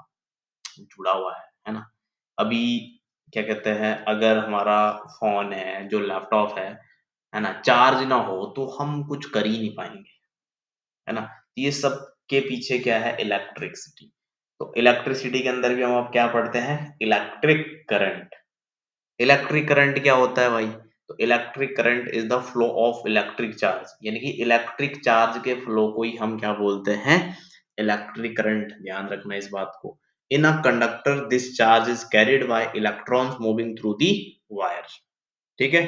जुड़ा हुआ है ना। अभी क्या कहते हैं अगर हमारा फोन है जो लैपटॉप है ना चार्ज ना हो तो हम कुछ कर ही नहीं पाएंगे, है ना। ये सब के पीछे क्या है इलेक्ट्रिसिटी। तो इलेक्ट्रिसिटी के अंदर भी हम अब क्या पढ़ते हैं इलेक्ट्रिक करंट। इलेक्ट्रिक करंट क्या होता है भाई? तो electric current is the flow of electric charge, यानी कि इलेक्ट्रिक चार्ज के फ्लो को ही हम क्या बोलते हैं इलेक्ट्रिक करंट। ध्यान रखना इस बात को। In a conductor this charge is carried by electrons moving through the wire. ठीक है।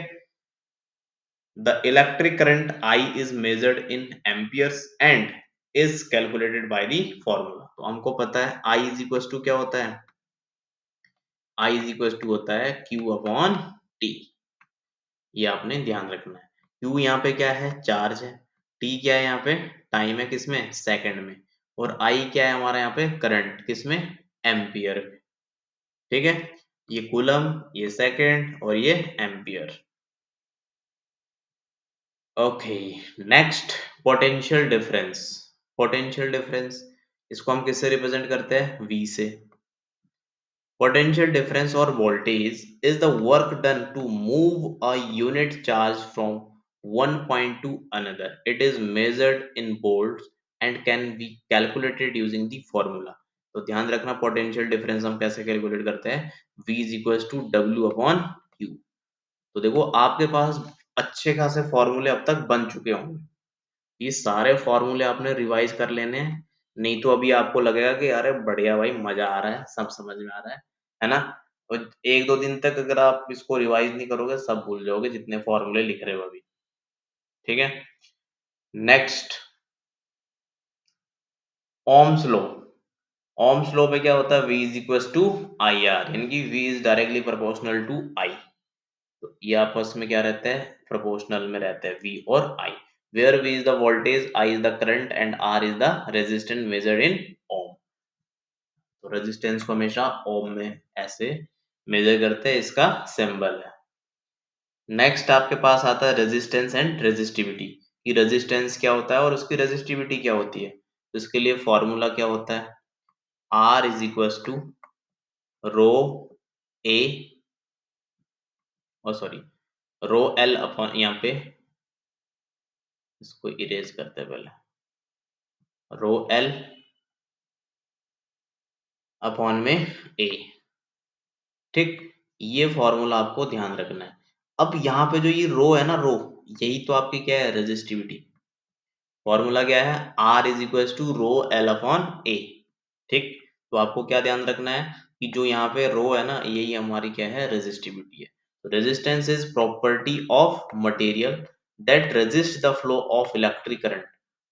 The electric current I is measured in amperes and is calculated by the formula। तो हमको पता है I is equals to क्या होता है? I is equals to होता है Q अपॉन T। ये आपने ध्यान रखना है। Q यहाँ पे क्या है? चार्ज है। T क्या है यहाँ पे? टाइम है किसमें? सेकंड में। और I क्या है हमारा यहाँ पे? करंट किसमें? एम्पियर में। ठीक है। ये कूलम, ये सेकंड और ये ampere. Okay. Next potential difference. Potential difference इसको हम किससे रिप्रेजेंट करते हैं? V से। पोटेंशियल डिफरेंस और voltage is the work done to move a unit charge from one point to another. It is measured in volts and can be calculated using the formula. तो ध्यान रखना potential difference हम कैसे calculate करते हैं? V is equal to W upon Q। तो देखो आपके पास अच्छे खासे फॉर्मूले अब तक बन चुके होंगे। ये सारे फॉर्मूले आपने रिवाइज कर लेने हैं, नहीं तो अभी आपको लगेगा कि अरे बढ़िया भाई मजा आ रहा है, सब समझ में आ रहा है ना। और एक दो दिन तक अगर आप इसको रिवाइज नहीं करोगे सब भूल जाओगे जितने फॉर्मूले लिख रहे हो अभी। ठीक है। Next Ohm's law. Ohm's law में क्या होता है? V is equal to I R, यानी कि V is directly proportional to I। तो ये आपस में क्या रहते हैं? प्रोपोर्शनल में रहते हैं V और I। Where V is the voltage, I is the current and R is the resistance measured in ohm. तो रेजिस्टेंस को हमेशा ओम में ऐसे मेजर करते हैं, इसका सिंबल है। नेक्स्ट आपके पास आता है रेजिस्टेंस एंड रेजिस्टिविटी। कि रेजिस्टेंस क्या होता है और उसकी रेजिस्टिविटी क्या होती है। तो इसके लिए फॉर्मूला क्या होता है? R इज इक्वल टू रो ए और सॉरी रो एल अपॉन, यहाँ पे इसको इरेज करते हैं पहले, रो एल अपॉन में ए। ठीक। ये फॉर्मूला आपको ध्यान रखना है। अब यहाँ पे जो ये रो है ना, रो यही तो आपकी क्या है? रेजिस्टिविटी। फॉर्मूला क्या है? R is equal to rho L upon A. ठीक। तो आपको क्या ध्यान रखना है कि जो यहाँ पे रो है ना यही हमारी क्या है? रेजिस्टिविटी है। तो resistance is property of material that resist the flow of electric current.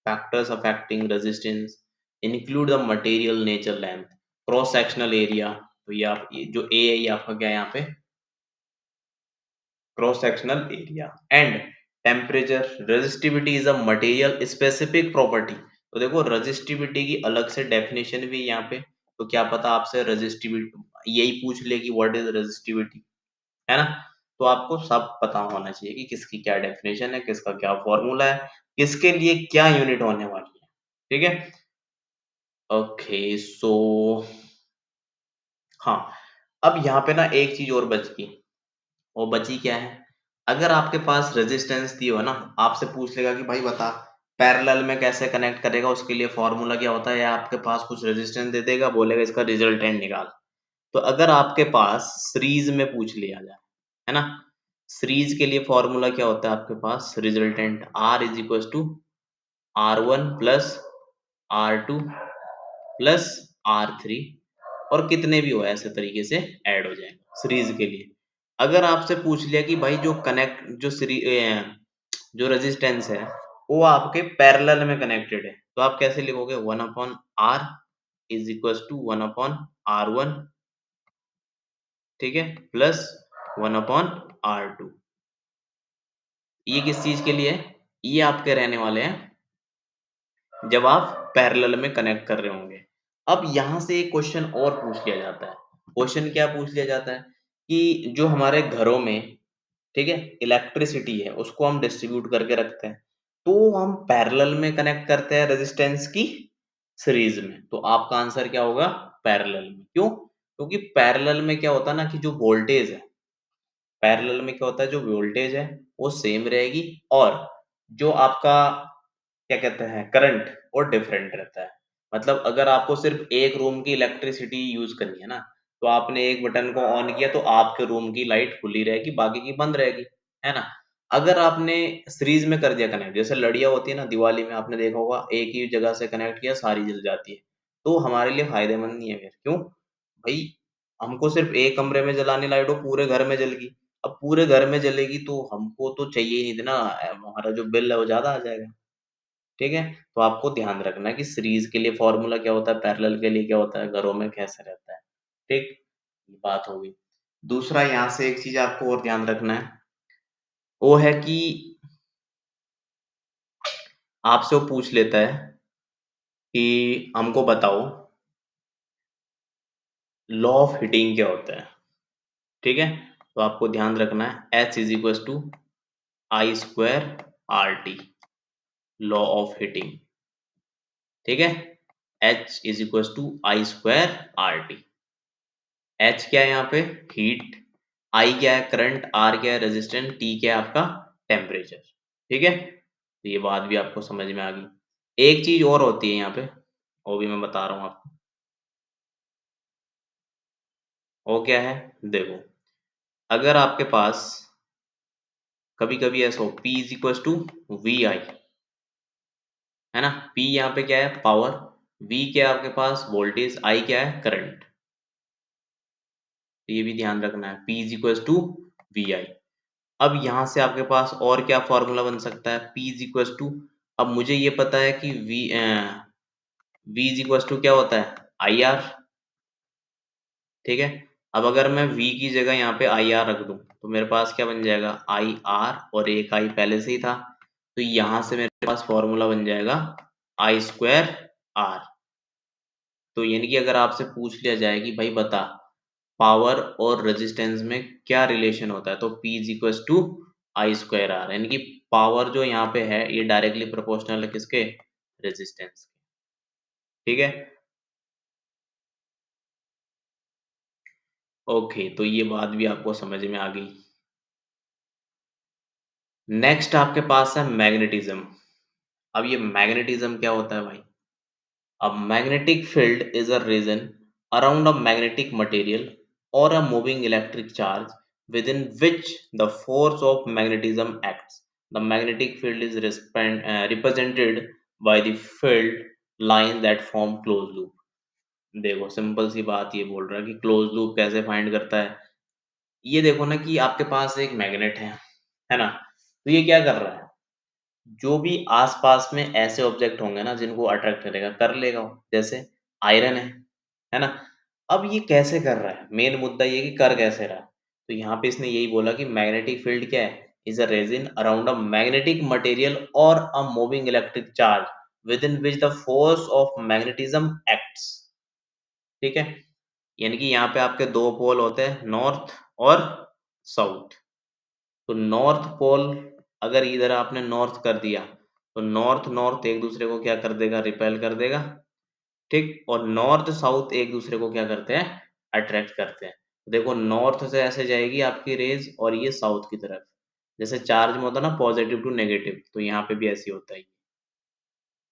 Factors affecting resistance include the material nature length cross sectional area. तो ये आप ये जो ए है ये आपका क्या है यहाँ पे? Cross sectional area and temperature. Resistivity is a material specific property. तो देखो रेजिस्टिविटी की अलग से डेफिनेशन भी है यहाँ पे। तो क्या पता आपसे रेजिस्टिविटी यही पूछ ले कि व्हाट इज रेजिस्टिविटी, है ना। तो आपको सब पता होना चाहिए कि किसकी क्या डेफिनेशन है, किसका क्या फॉर्मूला है, किसके लिए क्या यूनिट होने वाली है। ठीक है। ओके सो हाँ, अब यहाँ पे ना एक चीज और बच गई। वो बची क्या है? अगर आपके पास रेजिस्टेंस दी हो ना, आपसे पूछ लेगा कि भाई बता पैरेलल में कैसे कनेक्ट करेगा, उसके लिए फॉर्मूला क्या होता है, या आपके पास कुछ रेजिस्टेंस दे देगा, बोलेगा इसका रिजल्टेंट निकाल। तो अगर आपके पास सीरीज में पूछ लिया जाए, है ना, सीरीज के लिए फॉर्मूला क्या होता है आपके पास? Resultant R is equal to R1 plus R2 plus R3 और कितने भी हो ऐसे तरीके से ऐड हो जाएंगे सीरीज के लिए। अगर आपसे पूछ लिया कि भाई जो कनेक्ट जो रेजिस्टेंस है वो आपके पैरेलल में कनेक्टेड है, तो आप कैसे लिखोगे? 1/R is equal to 1/R1, ठीक है, प्लस 1/R2। ये किस चीज के लिए है? ये आपके रहने वाले हैं जब आप पैरेलल में कनेक्ट कर रहे होंगे। अब यहाँ से एक क्वेश्चन और पूछ लिया जाता है। क्वेश्चन क्या पूछ लिया जाता है कि जो हमारे घरों में, ठीक है, इलेक्ट्रिसिटी है उसको हम डिस्ट्रीब्यूट करके रखते हैं, तो हम पैरेलल में कनेक्ट करते हैं रेजिस्टेंस की सीरीज में। तो आपका आंसर क्या होगा? पैरेलल में। क्यों? क्योंकि पैरेलल में क्या होता है ना कि जो वोल्टेज है, पैरेलल में क्या होता है, जो वोल्टेज है वो सेम रहेगी, और जो आपका क्या कहते हैं करंट, और डिफरेंट रहता है। मतलब अगर आपको सिर्फ एक रूम की इलेक्ट्रिसिटी यूज करनी है ना, तो आपने एक बटन को ऑन किया तो आपके रूम की लाइट खुली रहेगी, बाकी की बंद रहेगी, है ना। अगर आपने सीरीज में कर दिया कनेक्ट, जैसे लड़ियां होती है ना दिवाली में, आपने देखा होगा एक ही जगह से कनेक्ट किया सारी जल जाती है, तो हमारे लिए फायदेमंद नहीं है फिर। क्यों भाई? हमको सिर्फ एक कमरे में जलानी लाइट हो, पूरे घर में जल गई। अब पूरे घर में जलेगी तो हमको तो चाहिए ही नहीं इतना, हमारा जो बिल है वो ज्यादा आ जाएगा, ठीक है। तो आपको ध्यान रखना है कि सीरीज के लिए फॉर्मूला क्या होता है, पैरेलल के लिए क्या होता है, घरों में कैसे रहता है, ठीक। ये बात होगी। दूसरा यहाँ से एक चीज आपको और ध्यान रखना है, वो है कि आपसे वो पूछ लेता है कि हमको बताओ लॉ ऑफ हीटिंग क्या होता है, ठीक है। तो आपको ध्यान रखना है H is equal to I² RT, law of heating, ठीक है। H is equal to I²RT। H क्या है यहाँ पे? हीट। I क्या है? करंट। R क्या है? रेजिस्टेंस। T क्या है? आपका टेम्परेचर, ठीक है। तो ये बात भी आपको समझ में आ गई। एक चीज और होती है यहाँ पे, वो भी मैं बता रहा हूँ आपको। वो क्या है? देखो, अगर आपके पास कभी कभी ऐसा हो, P is equal to VI, है ना। P यहाँ पे क्या है? पावर। V क्या है आपके पास? वोल्टेज। I क्या है? करंट। तो ये भी ध्यान रखना है, P is equal to VI। अब यहाँ से आपके पास और क्या फॉर्मूला बन सकता है? P इज इक्वल टू, अब मुझे ये पता है कि V इज इक्वल टू क्या होता है? IR, ठीक है। अब अगर मैं V की जगह यहाँ पे IR रख दूं, तो मेरे पास क्या बन जाएगा? IR, और एक I पहले से ही था, तो यहाँ से मेरे पास फॉर्मूला बन जाएगा I²R। तो यानी कि अगर आपसे पूछ लिया जाए कि भाई बता पावर और रेजिस्टेंस में क्या रिलेशन होता है, तो P is equal to I²R, यानी कि पावर जो यहाँ पे है ये डायरेक्टली प्रोपोर्शनल है किसके? रेजिस्टेंस, ठीक है। ओके, तो ये बात भी आपको समझ में आ गई। नेक्स्ट आपके पास है मैग्नेटिज्म। अब ये मैग्नेटिज्म क्या होता है भाई? A magnetic field is a region around a magnetic material or a moving electric charge within which the force of magnetism acts. The magnetic field is represented by the field lines that form closed loop. देखो simple सी बात ये बोल रहा है कि close loop कैसे find करता है। ये देखो ना कि आपके पास एक मैग्नेट है ना। तो ये क्या कर रहा है, जो भी आसपास में ऐसे ऑब्जेक्ट होंगे ना जिनको अट्रैक्ट करेगा, कर लेगा वो। जैसे आयरन है ना। अब ये कैसे कर रहा है, मेन मुद्दा ये कि कर कैसे रहा है। तो यहाँ पे इसने यही बोला कि मैग्नेटिक फील्ड क्या है? Is a region around a magnetic material और a moving electric charge with in which the force of magnetism acts, ठीक है। यानी कि यहाँ पे आपके दो पोल होते हैं, नॉर्थ और साउथ। तो नॉर्थ पोल, अगर इधर आपने नॉर्थ कर दिया, तो नॉर्थ नॉर्थ एक दूसरे को क्या कर देगा? रिपेल कर देगा, ठीक। और नॉर्थ साउथ एक दूसरे को क्या करते हैं? अट्रैक्ट करते हैं। देखो नॉर्थ से ऐसे जाएगी आपकी रेज, और ये साउथ की तरफ, जैसे चार्ज में होता है ना पॉजिटिव टू नेगेटिव, तो यहाँ पे भी ऐसे ही होता है,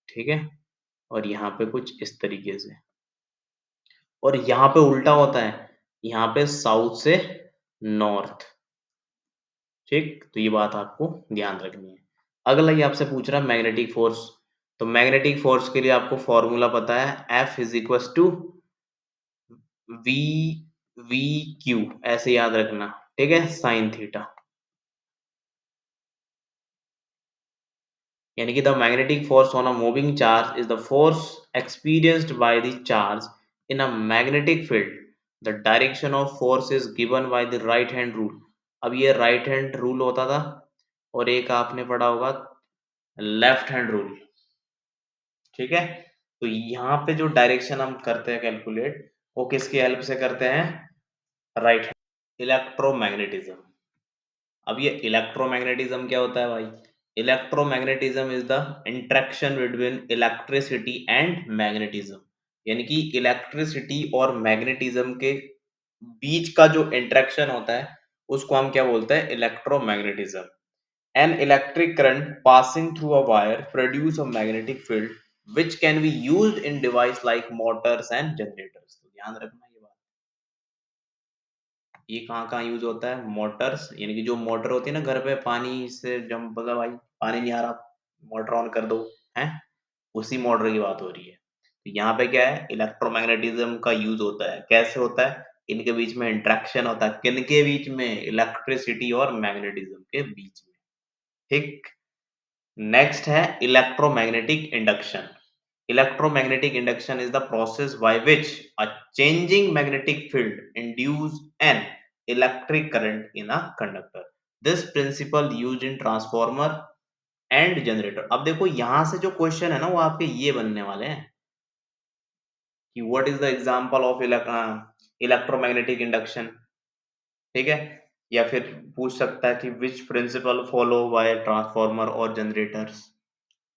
ठीक है। और यहाँ पे कुछ इस तरीके से, और यहाँ पे उल्टा होता है, यहाँ पे साउथ से नॉर्थ, ठीक। तो ये बात आपको ध्यान रखनी है। अगला ये आपसे पूछ रहा है मैग्नेटिक फोर्स। तो मैग्नेटिक फोर्स के लिए आपको फॉर्मूला पता है, F is equal to V V Q, ऐसे याद रखना। ठीक है, साइन थीटा। यानी कि the magnetic force on a moving charge is the force experienced by the charge in a magnetic field. The direction of force is given by the right hand rule. अब ये right hand rule होता था, और एक आपने पढ़ा होगा left hand rule. ठीक है, तो यहाँ पे जो डायरेक्शन हम करते हैं कैलकुलेट, वो किसकी हेल्प से करते हैं? Right hand. इलेक्ट्रोमैग्नेटिज्म। अब ये इलेक्ट्रोमैग्नेटिज्म क्या होता है भाई? Electromagnetism is the interaction between electricity and magnetism. यानी कि इलेक्ट्रिसिटी और मैग्नेटिज्म के बीच का जो इंटरेक्शन होता है, उसको हम क्या बोलते हैं? Electromagnetism. An electric current passing through a wire produce a magnetic field which can be used in device like motors and generators। तो ध्यान रखना ये बात। ये कहाँ कहाँ यूज होता है? मोटर्स, यानी कि जो मोटर होती है ना घर पे, पानी से जब बोला भाई पानी नहीं आ रहा, मोटर ऑन कर दो, है, उसी मोटर की बात हो रही है। तो यहाँ पे क्या है? इलेक्ट्रोमैग्नेटिज्म का यूज होता है। कैसे होता है? इनके बीच में इंट्रैक्शन होता है। किन के बीच में? इलेक्ट्रिसिटी और मैग्नेटिज्म के बीच में। ठीक। नेक्स्ट है electromagnetic induction. Electromagnetic induction is the process by which a changing magnetic field induce an electric current in a conductor. This principle used in transformer and generator। अब देखो यहां से जो क्वेश्चन है ना, वो आपके ये बनने वाले हैं कि what is the example of electromagnetic induction. ठीक है, या फिर पूछ सकता है कि which principle follow by transformer और जनरेटर्स।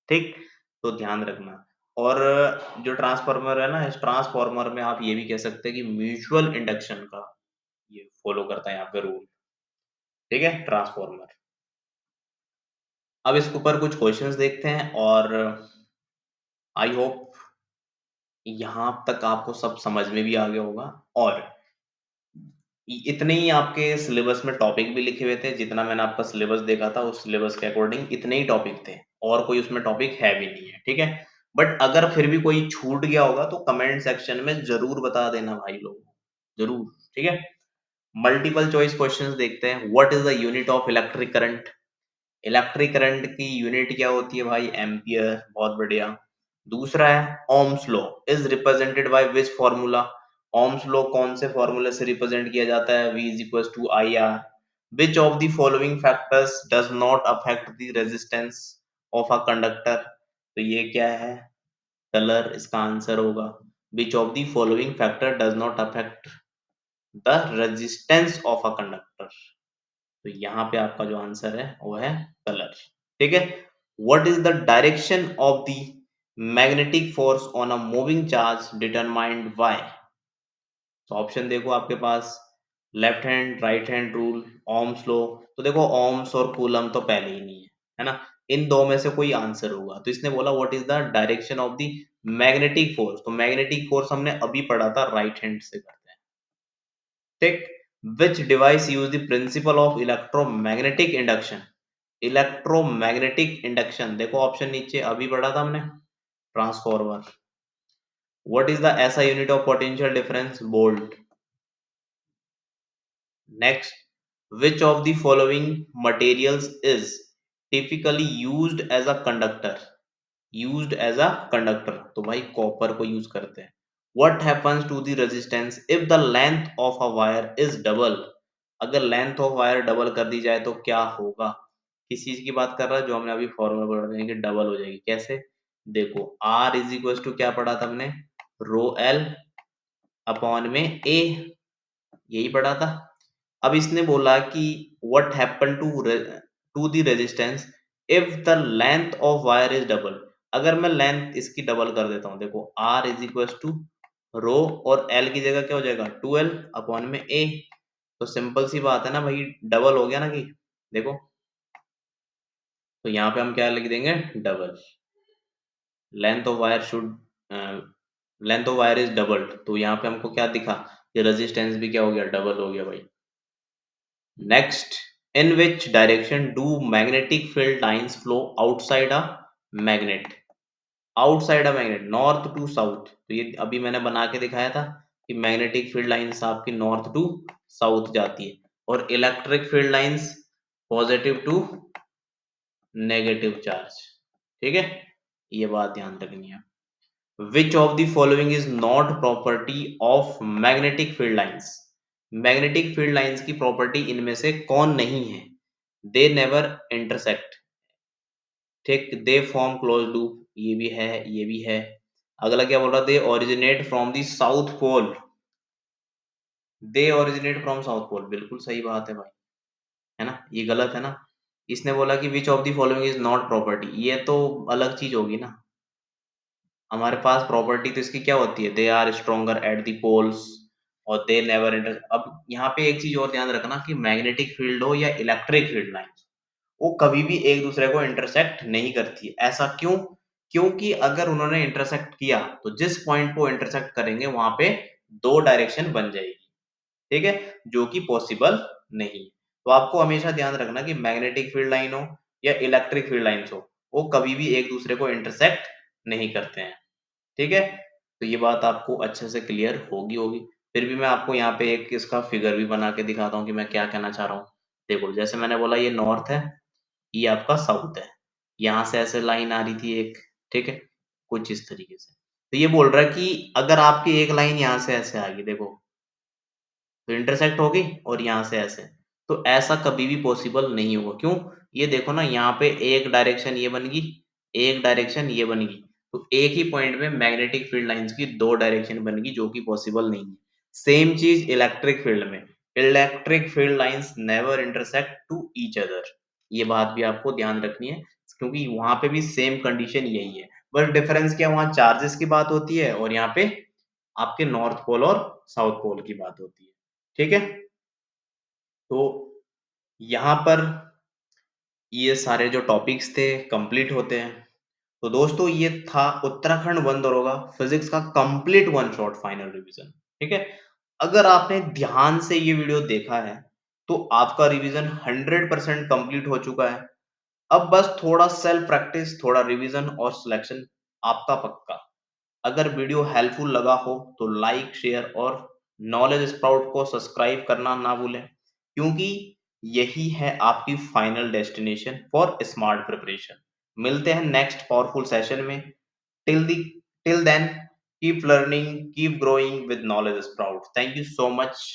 ठीक, तो ध्यान रखना। और जो ट्रांसफार्मर है ना, इस ट्रांसफार्मर में आप ये भी कह सकते हैं कि म्यूचुअल इंडक्शन का ये फॉलो करता है यहाँ पे रूल। ठीक है, ट्रांसफार्मर। अब इसके ऊपर कुछ क्वेश्चंस देखते हैं, और आई होप यहाँ तक आपको सब समझ में भी आ गया होगा। और इतने ही आपके सिलेबस में टॉपिक भी लिखे हुए थे। जितना मैंने आपका सिलेबस देखा था, उस सिलेबस के अकॉर्डिंग इतने ही टॉपिक थे, और कोई उसमें टॉपिक है भी नहीं है। ठीक है, बट अगर फिर भी कोई छूट गया होगा तो कमेंट सेक्शन में जरूर बता देना भाई लोग, जरूर। ठीक है, मल्टीपल चॉइस क्वेश्चंस देखते हैं। What is the unit of electric current? Electric current की यूनिट क्या होती है भाई? एम्पियर। बहुत बढ़िया। दूसरा है Ohm's law is represented by which formula? Ohm's law कौन से फॉर्मूले से रिप्रेजेंट किया जाता है? V is equal to I R. Which of the following factors does not affect the resistance of a conductor? तो ये क्या है? कलर इसका आंसर होगा। Which of the following factor does not affect the resistance of a conductor? तो यहाँ पे आपका जो आंसर है वो है कलर। ठीक है, what is the direction of the magnetic force on a moving charge determined by? तो ऑप्शन देखो आपके पास, left hand, right hand rule, ohm's law. तो देखो ओम्स और कूलम तो पहले ही नहीं है ना, इन दो में से कोई आंसर होगा। तो इसने बोला what is the direction of the magnetic force. तो मैग्नेटिक फोर्स हमने अभी पढ़ा था, राइट हैंड से करते हैं। ठीक, which device use the principle of electromagnetic induction? Electromagnetic induction देखो ऑप्शन नीचे अभी पढ़ा था हमने, transformer. What is the SI unit of potential difference? Volt. Next, which of the following materials is typically used as a conductor? Used as a conductor, तो भाई copper को use करते हैं। What happens to the resistance if the length of a wire is double? अगर length of wire double कर दी जाए तो क्या होगा? किस चीज की बात कर रहा है? जो हमने अभी फॉर्मूला पढ़ा था कि डबल हो जाएगी। कैसे? देखो आर इज इक्वल टू क्या पढ़ा था हमने? रो एल अपॉन में ए, यही पढ़ा था। अब इसने बोला कि what happen to the resistance if the length of wire is double? अगर मैं लेंथ इसकी डबल कर देता हूं, देखो R इज इक्वल टू रो, और L की जगह क्या हो जाएगा? 12 अपॉन में A। तो सिंपल सी बात है ना भाई, डबल हो गया ना कि, देखो। तो यहाँ पे हम क्या लिख देंगे? Double. Length of wire should length of wire is doubled, तो यहाँ पे हमको क्या दिखा? ये रेजिस्टेंस भी क्या हो गया? डबल हो गया भाई। Next, in which direction do magnetic field lines flow outside a magnet? Outside a magnet, north to south। तो ये अभी मैंने बना के दिखाया था कि मैग्नेटिक फील्ड लाइंस आपकी नॉर्थ टू साउथ जाती है। और electric field lines positive to negative charge. ठीक है, ये बात ध्यान रखनी है। Which of the following is not property of magnetic field lines? Magnetic field lines की प्रॉपर्टी इनमें से कौन नहीं है? दे नेवर इंटरसेक्ट, ठीक, दे फॉर्म क्लोज लूप, ये भी है, ये भी है। अगला क्या बोल रहा, they originate from the south pole, they originate from south pole, बिल्कुल सही बात है भाई, है ना, ये गलत है ना। इसने बोला कि विच of the following is not property, ये तो अलग चीज होगी ना। हमारे पास प्रॉपर्टी तो इसकी क्या होती है, they are stronger at the poles और दे नेवर इंटर। अब यहाँ पे एक चीज और ध्यान रखना कि मैग्नेटिक फील्ड हो या इलेक्ट्रिक फील्ड लाइन, वो कभी भी एक दूसरे को इंटरसेक्ट नहीं करती। ऐसा क्यों? क्योंकि अगर उन्होंने इंटरसेक्ट किया तो जिस पॉइंट को इंटरसेक्ट करेंगे वहां पे दो डायरेक्शन बन जाएगी, ठीक है, जो कि पॉसिबल नहीं। तो आपको हमेशा ध्यान रखना कि मैग्नेटिक फील्ड लाइन हो या इलेक्ट्रिक फील्ड लाइन्स हो, वो कभी भी एक दूसरे को इंटरसेक्ट नहीं करते हैं। ठीक है, तो ये बात आपको अच्छे से क्लियर होगी। फिर भी मैं आपको यहाँ पे एक इसका फिगर भी बना के दिखाता हूँ कि मैं क्या कहना चाह रहा हूँ। देखो, जैसे मैंने बोला ये नॉर्थ है, ये आपका साउथ है, यहाँ से ऐसे लाइन आ रही थी एक, ठीक है, कुछ इस तरीके से। तो ये बोल रहा है कि अगर आपकी एक लाइन यहाँ से ऐसे आ गई, देखो, तो इंटरसेक्ट होगी और यहाँ से ऐसे, तो ऐसा कभी भी पॉसिबल नहीं होगा। क्यों? ये देखो ना, यहाँ पे एक डायरेक्शन ये बन गई, एक डायरेक्शन ये बन गई, तो एक ही पॉइंट में मैग्नेटिक फील्ड लाइंस की दो डायरेक्शन बन गई, जो कि पॉसिबल नहीं है। सेम चीज इलेक्ट्रिक फील्ड में, electric field lines never intersect to each other, ये बात भी आपको ध्यान रखनी है, क्योंकि वहां पे भी सेम कंडीशन यही है। बस डिफरेंस क्या, वहां चार्जेस की बात होती है और यहाँ पे आपके नॉर्थ पोल और साउथ पोल की बात होती है। ठीक है, तो यहाँ पर ये सारे जो टॉपिक्स थे कंप्लीट होते हैं। तो दोस्तों, ये था उत्तराखंड वन दरोगा फिजिक्स का complete one shot final revision. ठीक है, अगर आपने ध्यान से ये वीडियो देखा है तो आपका रिवीजन 100% कंप्लीट हो चुका है। अब बस थोड़ा सेल्फ प्रैक्टिस, थोड़ा रिवीजन और सिलेक्शन आपका पक्का। अगर वीडियो हेल्पफुल लगा हो तो लाइक, शेयर और नॉलेज स्प्राउट को सब्सक्राइब करना ना भूलें, क्योंकि यही है आपकी final destination for smart preparation. मिलते हैं नेक्स्ट पावरफुल सेशन में। Till the till then, keep learning, keep growing with Knowledge Sprout. Thank you so much.